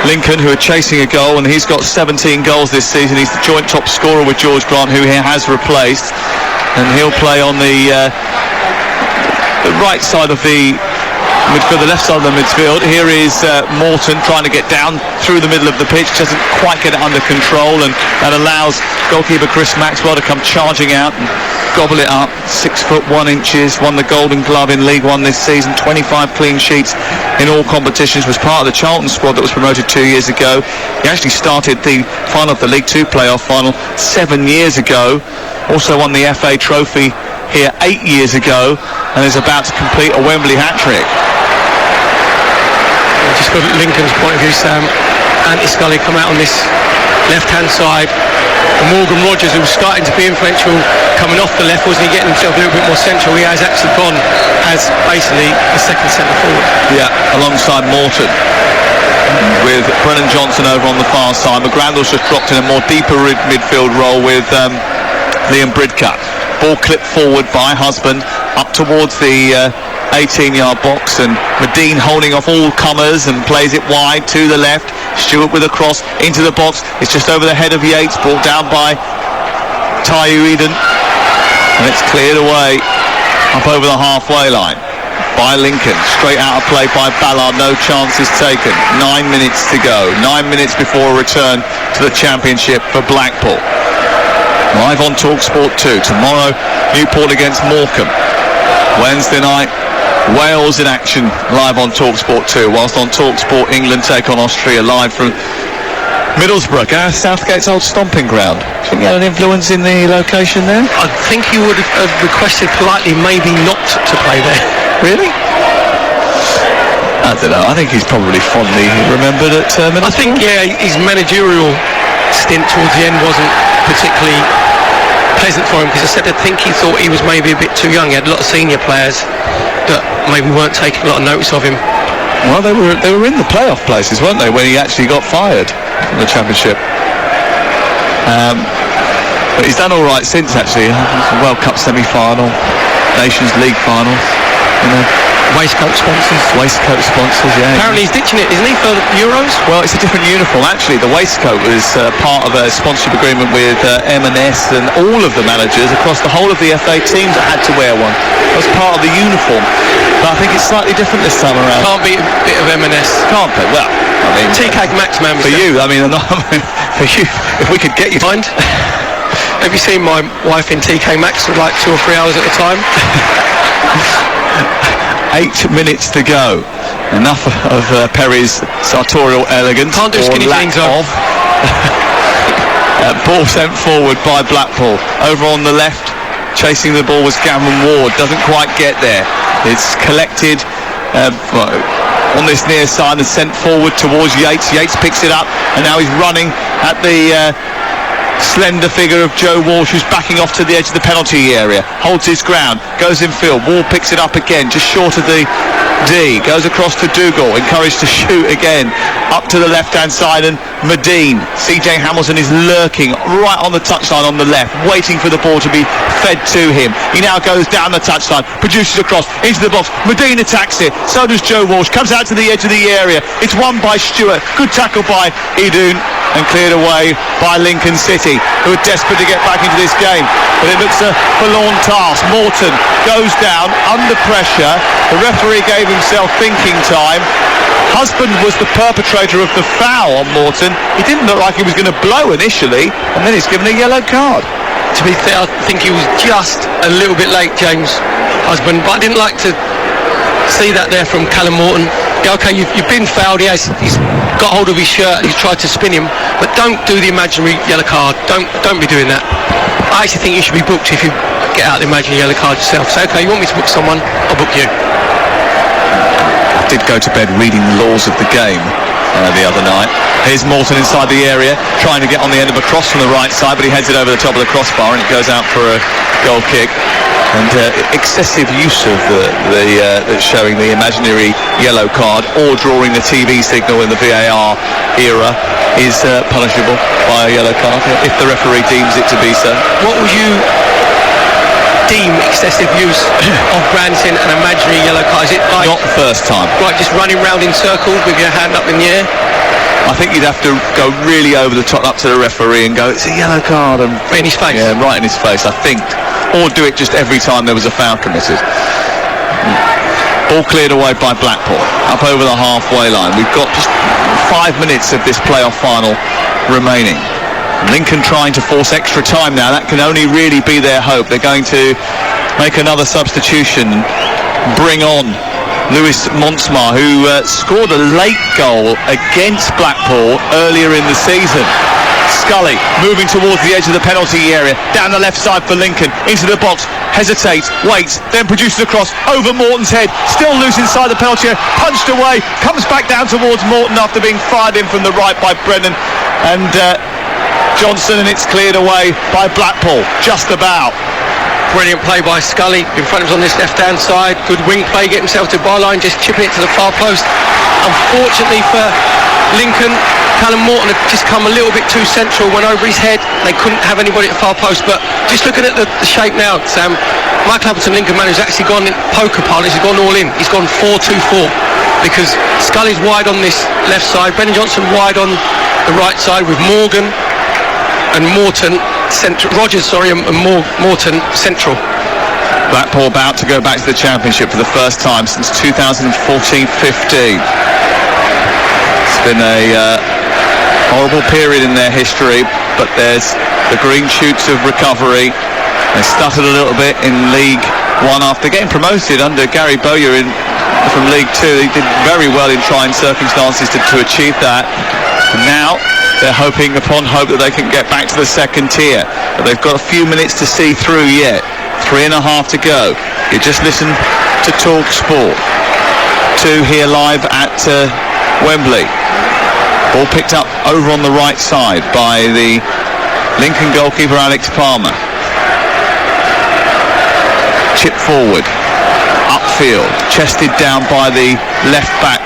Lincoln, who are chasing a goal, and he's got 17 goals this season. He's the joint top scorer with George Grant, who he has replaced, and he'll play on the right side of the midfield, the left side of the midfield. Here is Morton trying to get down through the middle of the pitch, doesn't quite get it under control, and that allows goalkeeper Chris Maxwell to come charging out and gobble it up. 6'1", won the Golden Glove in League One this season, 25 clean sheets in all competitions, was part of the Charlton squad that was promoted 2 years ago. He actually started the final of the League Two playoff final 7 years ago, also won the FA Trophy here 8 years ago, and is about to complete a Wembley hat-trick. Just from Lincoln's point of view, Sam, Anthony Scully come out on this left-hand side, and Morgan Rogers, who was starting to be influential coming off the left, wasn't he getting himself a little bit more central? He has actually gone as basically the second centre forward. Yeah, alongside Morton, with Brennan Johnson over on the far side. McGrandle's just dropped in a more deeper midfield role with Liam Bridcut. Ball clipped forward by Husband up towards the 18-yard box, and Medine holding off all comers and plays it wide to the left. Stewart with a cross into the box. It's just over the head of Yates, brought down by Taiyu Eden, and it's cleared away up over the halfway line by Lincoln. Straight out of play by Ballard. No chances taken. 9 minutes to go. 9 minutes before a return to the Championship for Blackpool. Live on TalkSport 2. Tomorrow, Newport against Morecambe. Wednesday night, Wales in action, live on TalkSport 2. Whilst on TalkSport, England take on Austria live from Middlesbrough, Gareth Southgate's old stomping ground. Do you think he had an influence in the location there? I think he would have requested politely maybe not to play there. Really? I don't know. I think he's probably fondly remembered at Middlesbrough. I think, yeah, his managerial stint towards the end wasn't particularly pleasant for him, because I think he thought he was maybe a bit too young. He had a lot of senior players that maybe weren't taking a lot of notice of him. Well, they were in the playoff places, weren't they, when he actually got fired from the Championship. But he's done all right since, actually. World Cup semi-final, Nations League final, you know. Waistcoat sponsors, yeah. Apparently he's ditching it, isn't he, for the Euros? Well, it's a different uniform. Actually, the waistcoat was part of a sponsorship agreement with M&S, and all of the managers across the whole of the FA teams had to wear one. That was part of the uniform. But I think it's slightly different this time around. Can't be a bit of M&S. Can't be. Well, I mean, TK Maxx man. For you, I mean, for you, if we could get you. Mind? Have you seen my wife in TK Maxx for like 2 or 3 hours at a time? 8 minutes to go. Enough of Perry's sartorial elegance. Can't do skinny jeans off. Ball sent forward by Blackpool. Over on the left, chasing the ball was Cameron Ward. Doesn't quite get there. It's collected on this near side and sent forward towards Yates. Yates picks it up, and now he's running at the slender figure of Joe Walsh, who's backing off to the edge of the penalty area, holds his ground, goes in field. Wall picks it up again, just short of the D, goes across to Dougal, encouraged to shoot again, up to the left-hand side, and Medine. CJ Hamilton is lurking right on the touchline on the left, waiting for the ball to be fed to him. He now goes down the touchline, produces a cross into the box. Medine attacks it, so does Joe Walsh, comes out to the edge of the area. It's won by Stewart, good tackle by Idun, and cleared away by Lincoln City, who are desperate to get back into this game. But it looks a forlorn task. Morton goes down under pressure. The referee gave himself thinking time. Husband was the perpetrator of the foul on Morton. He didn't look like he was going to blow initially, and then he's given a yellow card. To be fair, I think he was just a little bit late, James Husband, but I didn't like to see that there from Callum Morton. Yeah, okay, you've been fouled. He's got hold of his shirt and he's tried to spin him, but don't do the imaginary yellow card. Don't be doing that. I actually think you should be booked if you get out the imaginary yellow card yourself. Say, okay, you want me to book someone? I'll book you. I did go to bed reading the laws of the game the other night. Here's Morton inside the area, trying to get on the end of a cross from the right side, but he heads it over the top of the crossbar and it goes out for a goal kick. And excessive use of the showing the imaginary yellow card or drawing the TV signal in the VAR era is punishable by a yellow card if the referee deems it to be so. What would you deem excessive use of granting an imaginary yellow card? Is it like, not the first time. Right, just running round in circles with your hand up in the air? I think you'd have to go really over the top up to the referee and go, it's a yellow card. And in his face? Yeah, right in his face, I think. Or do it just every time there was a foul committed. Ball cleared away by Blackpool, up over the halfway line. We've got just 5 minutes of this playoff final remaining. Lincoln trying to force extra time now. That can only really be their hope. They're going to make another substitution, bring on Lewis Monsmar, who scored a late goal against Blackpool earlier in the season. Scully moving towards the edge of the penalty area, down the left side for Lincoln, into the box, hesitates, waits, then produces a cross over Morton's head, still loose inside the penalty area, punched away, comes back down towards Morton after being fired in from the right by Brennan and Johnson, and it's cleared away by Blackpool, just about. Brilliant play by Scully, in front of us on this left-hand side, good wing play, get himself to byline, just chipping it to the far post. Unfortunately for Lincoln, Callum Morton had just come a little bit too central, went over his head. They couldn't have anybody at far post, but just looking at the shape now, Sam, Michael Appleton, Lincoln man, who's actually gone in poker parlance, he's gone all in. He's gone 4-2-4 because Scully's wide on this left side, Brennan Johnson wide on the right side with Morgan and Morton central, and Morton central. Blackpool about to go back to the Championship for the first time since 2014-15. It's been a horrible period in their history, but there's the green shoots of recovery. They stuttered a little bit in League One after getting promoted under Gary Bowyer from League Two. They did very well in trying circumstances to achieve that. And now they're hoping upon hope that they can get back to the second tier. But they've got a few minutes to see through yet. 3.5 to go. You just listen to Talk Sport 2 here live at Wembley. Ball picked up over on the right side by the Lincoln goalkeeper Alex Palmer. Chip forward, upfield, chested down by the left back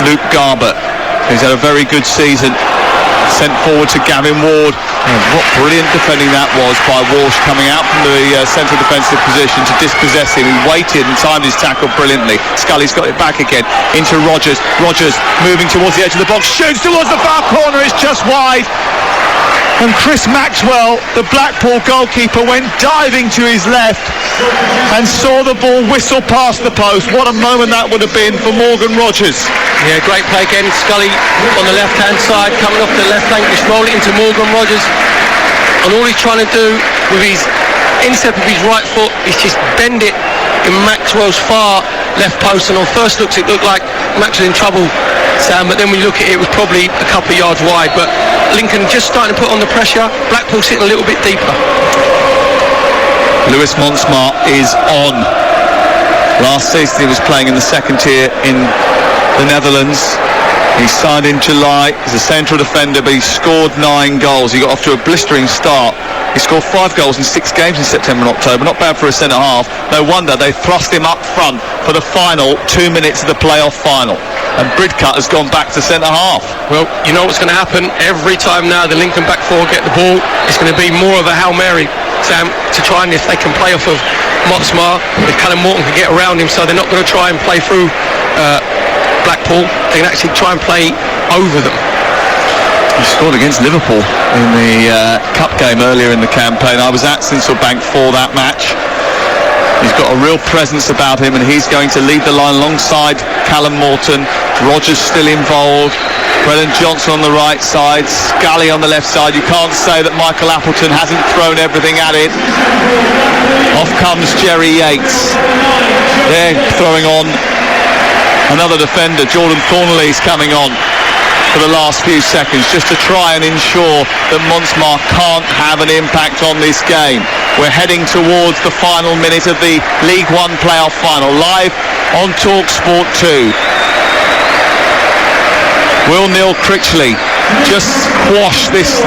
Luke Garbutt, who's had a very good season. Sent forward to Gavin Ward. And what brilliant defending that was by Walsh, coming out from the central defensive position to dispossess him. He waited and timed his tackle brilliantly. Scully's got it back again into Rogers. Rogers moving towards the edge of the box, shoots towards the far corner. It's just wide. And Chris Maxwell, the Blackpool goalkeeper, went diving to his left and saw the ball whistle past the post. What a moment that would have been for Morgan Rogers. Yeah, great play again. Scully on the left-hand side, coming off the left flank, just roll it into Morgan Rogers. And all he's trying to do with his instep of his right foot is just bend it in Maxwell's far left post. And on first looks, it looked like Maxwell in trouble, Sam, but then when you look at it, it was probably a couple of yards wide. But Lincoln just starting to put on the pressure. Blackpool sitting a little bit deeper. Lewis Monsmar is on. Last season he was playing in the second tier in the Netherlands. He signed in July as a central defender, but he scored 9 goals. He got off to a blistering start. He scored 5 goals in 6 games in September and October. Not bad for a centre-half. No wonder they thrust him up front for the final 2 minutes of the playoff final. And Bridcut has gone back to centre-half. Well, you know what's going to happen. Every time now the Lincoln back four get the ball, it's going to be more of a Hail Mary, Sam, to try and if they can play off of Motsmar, if Callum Morton can get around him, so they're not going to try and play through Blackpool. They can actually try and play over them. He scored against Liverpool in the cup game earlier in the campaign. I was at Sincil Bank for that match. He's got a real presence about him, and he's going to lead the line alongside Callum Morton. Rogers still involved. Brennan Johnson on the right side, Scully on the left side. You can't say that Michael Appleton hasn't thrown everything at it. Off comes Jerry Yates. They're throwing on another defender. Jordan Thornley's coming on for the last few seconds just to try and ensure that Motsmar can't have an impact on this game. We're heading towards the final minute of the League One playoff final, live on TalkSport 2. Will Neil Critchley just squash this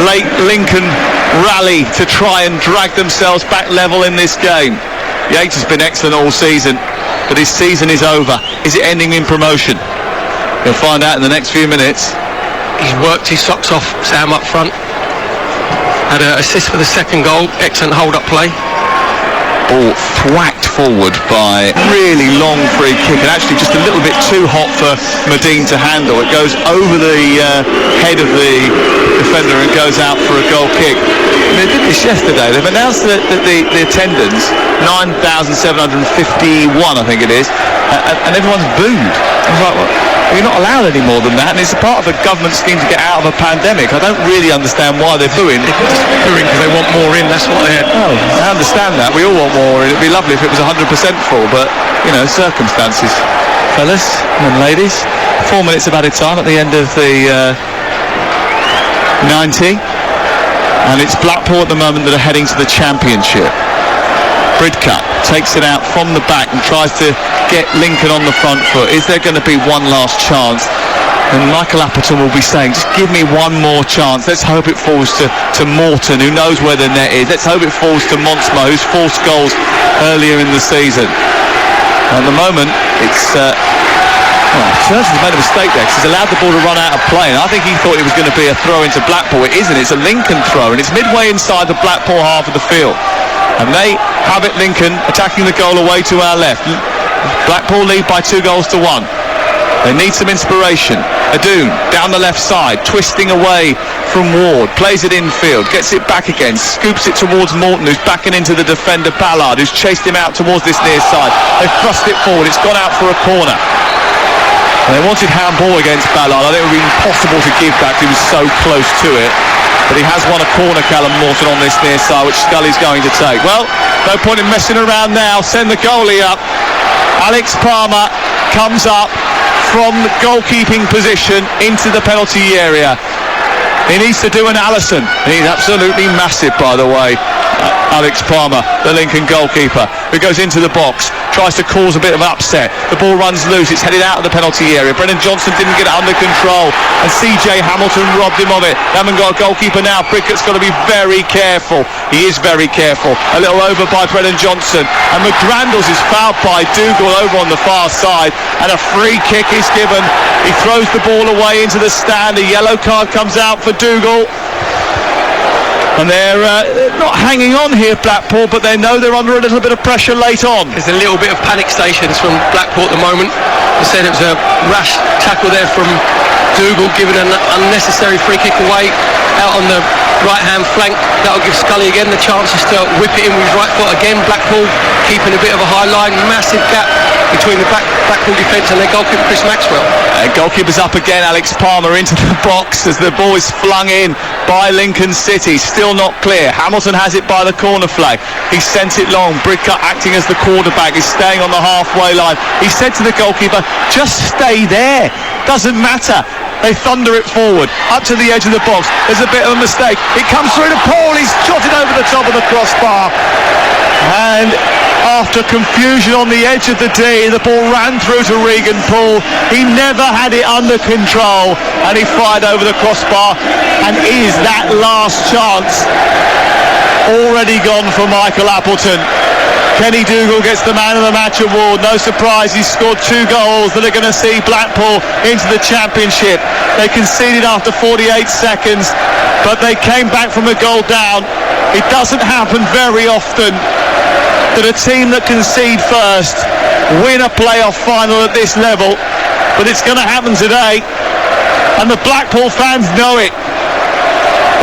late Lincoln rally to try and drag themselves back level in this game? Yates has been excellent all season, but his season is over. Is it ending in promotion? You'll find out in the next few minutes. He's worked his socks off, Sam, up front. Had an assist for the second goal. Excellent hold-up play. Ball thwacked forward by really long free kick, and actually just a little bit too hot for Medine to handle. It goes over the head of the defender and goes out for a goal kick. They did this yesterday. They've announced that the attendance, 9,751 I think it is, and everyone's booed. I was like, well, you're not allowed any more than that, and it's a part of a government scheme to get out of a pandemic. I don't really understand why they're booing. They're just booing because they want more in, that's what they're... Oh, I understand that. We all want more in. It'd be lovely if it was 100% full, but, you know, circumstances. Fellas and ladies, 4 minutes of added time at the end of the 90. And it's Blackpool at the moment that are heading to the Championship. Bridcut takes it out from the back and tries to get Lincoln on the front foot. Is there going to be one last chance? And Michael Appleton will be saying, just give me one more chance. Let's hope it falls to Morton, who knows where the net is. Let's hope it falls to Motsmar, who's forced goals earlier in the season. At the moment, it's... Church has made a mistake there because he's allowed the ball to run out of play, and I think he thought it was going to be a throw into Blackpool. It isn't. It's a Lincoln throw, and it's midway inside the Blackpool half of the field. And they have it, Lincoln, attacking the goal away to our left. Blackpool lead by 2 goals to 1. They need some inspiration. Adoon down the left side, twisting away from Ward, plays it infield, gets it back again, scoops it towards Morton, who's backing into the defender Ballard, who's chased him out towards this near side. They've thrust it forward. It's gone out for a corner. And they wanted handball against Ballard. I think it would be impossible to give back. He was so close to it. But he has won a corner, Callum Morton, on this near side, which Scully's going to take. Well, no point in messing around now. Send the goalie up. Alex Palmer comes up from the goalkeeping position into the penalty area. He needs to do an Allison. He's absolutely massive, by the way. Alex Palmer, the Lincoln goalkeeper, who goes into the box, tries to cause a bit of an upset. The ball runs loose, it's headed out of the penalty area. Brennan Johnson didn't get it under control, and CJ Hamilton robbed him of it. They haven't got a goalkeeper now. Brickett's got to be very careful. He is very careful. A little over by Brennan Johnson, and McGrandles is fouled by Dougal over on the far side, and a free kick is given. He throws the ball away into the stand. A yellow card comes out for Dougal. And they're not hanging on here, Blackpool, but they know they're under a little bit of pressure late on. There's a little bit of panic stations from Blackpool at the moment. I said it was a rash tackle there from Dougal, giving an unnecessary free kick away out on the right-hand flank. That'll give Scully again the chances to whip it in with his right foot again. Blackpool keeping a bit of a high line, massive gap between the Blackpool defence and their goalkeeper Chris Maxwell. Goalkeeper's up again, Alex Palmer into the box as the ball is flung in by Lincoln City. Still not clear. Hamilton has it by the corner flag. He sent it long. Bridcut, acting as the quarterback, is staying on the halfway line. He said to the goalkeeper, just stay there. Doesn't matter. They thunder it forward, up to the edge of the box. There's a bit of a mistake. It comes through to Paul. He's shot it over the top of the crossbar. And after confusion on the edge of the D, the ball ran through to Regan Poole. He never had it under control, and he fired over the crossbar. And is that last chance already gone for Michael Appleton? Kenny Dougal gets the Man of the Match award. No surprise, he's scored 2 goals that are going to see Blackpool into the championship. They conceded after 48 seconds, but they came back from a goal down. It doesn't happen very often that a team that concede first win a playoff final at this level, but it's going to happen today, and the Blackpool fans know it.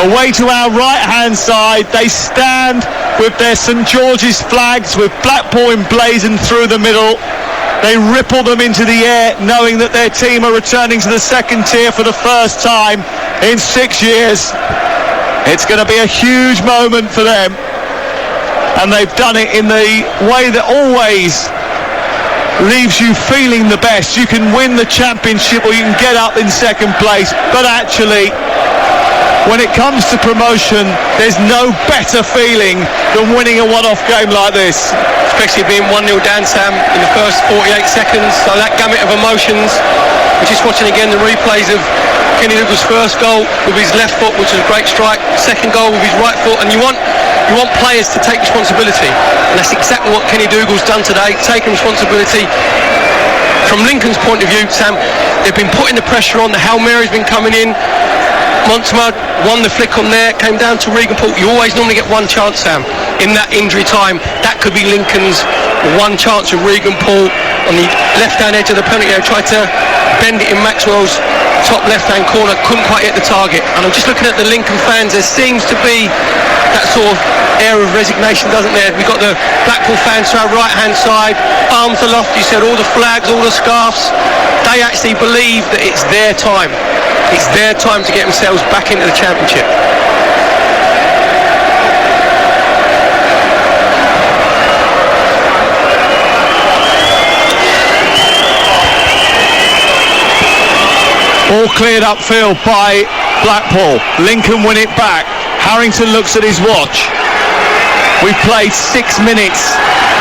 Away to our right-hand side, they stand with their St George's flags, with Blackpool emblazoned through the middle. They ripple them into the air, knowing that their team are returning to the second tier for the first time in 6 years. It's going to be a huge moment for them, and they've done it in the way that always leaves you feeling the best. You can win the championship or you can get up in second place, but actually, when it comes to promotion, there's no better feeling than winning a one-off game like this. Especially being 1-0 down, Sam, in the first 48 seconds. So that gamut of emotions. We're just watching again the replays of Kenny Dougal's first goal with his left foot, which was a great strike. Second goal with his right foot. And you want players to take responsibility. And that's exactly what Kenny Dougal's done today, taking responsibility. From Lincoln's point of view, Sam, they've been putting the pressure on. The Hail Mary's been coming in. Montemud won the flick on there, came down to Regan Poole. You always normally get one chance, Sam, in that injury time. That could be Lincoln's one chance with Regan Poole on the left-hand edge of the penalty area. Tried to bend it in Maxwell's top left-hand corner, couldn't quite hit the target. And I'm just looking at the Lincoln fans. There seems to be that sort of air of resignation, doesn't there? We've got the Blackpool fans to our right-hand side, arms aloft. You said all the flags, all the scarves. They actually believe that it's their time. It's their time to get themselves back into the championship. All cleared upfield by Blackpool. Lincoln win it back. Harrington looks at his watch. We've played 6 minutes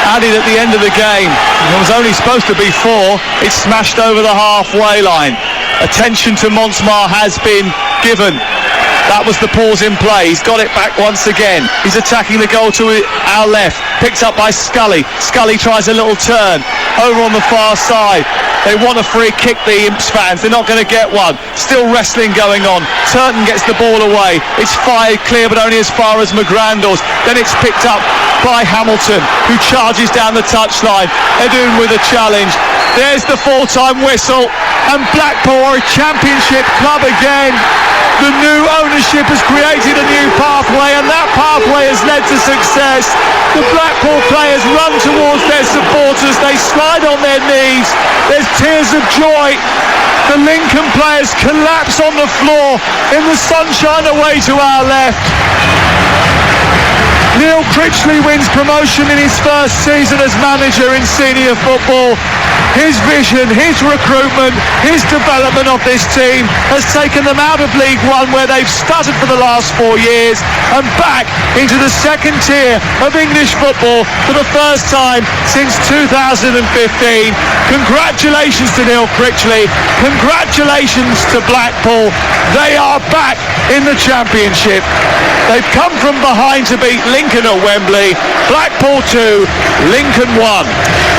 added at the end of the game. It was only supposed to be 4. It's smashed over the halfway line. Attention to Montemar has been given. That was the pause in play. He's got it back once again. He's attacking the goal to our left. Picked up by Scully. Scully tries a little turn over on the far side. They want a free kick, the Imps fans. They're not going to get one. Still wrestling going on. Turton gets the ball away. It's fired clear, but only as far as McGrandles. Then it's picked up by Hamilton, who charges down the touchline. Edun with a challenge. There's the full-time whistle, and Blackpool are a championship club again. The new ownership has created a new pathway, and that pathway has led to success. The Blackpool players run towards their supporters. They slide on their knees. There's tears of joy. The Lincoln players collapse on the floor in the sunshine away to our left. Neil Critchley wins promotion in his first season as manager in senior football. His vision, his recruitment, his development of this team has taken them out of League One, where they've stuttered for the last 4 years, and back into the second tier of English football for the first time since 2015. Congratulations to Neil Critchley. Congratulations to Blackpool. They are back in the championship. They've come from behind to beat Lincoln at Wembley. Blackpool 2, Lincoln 1.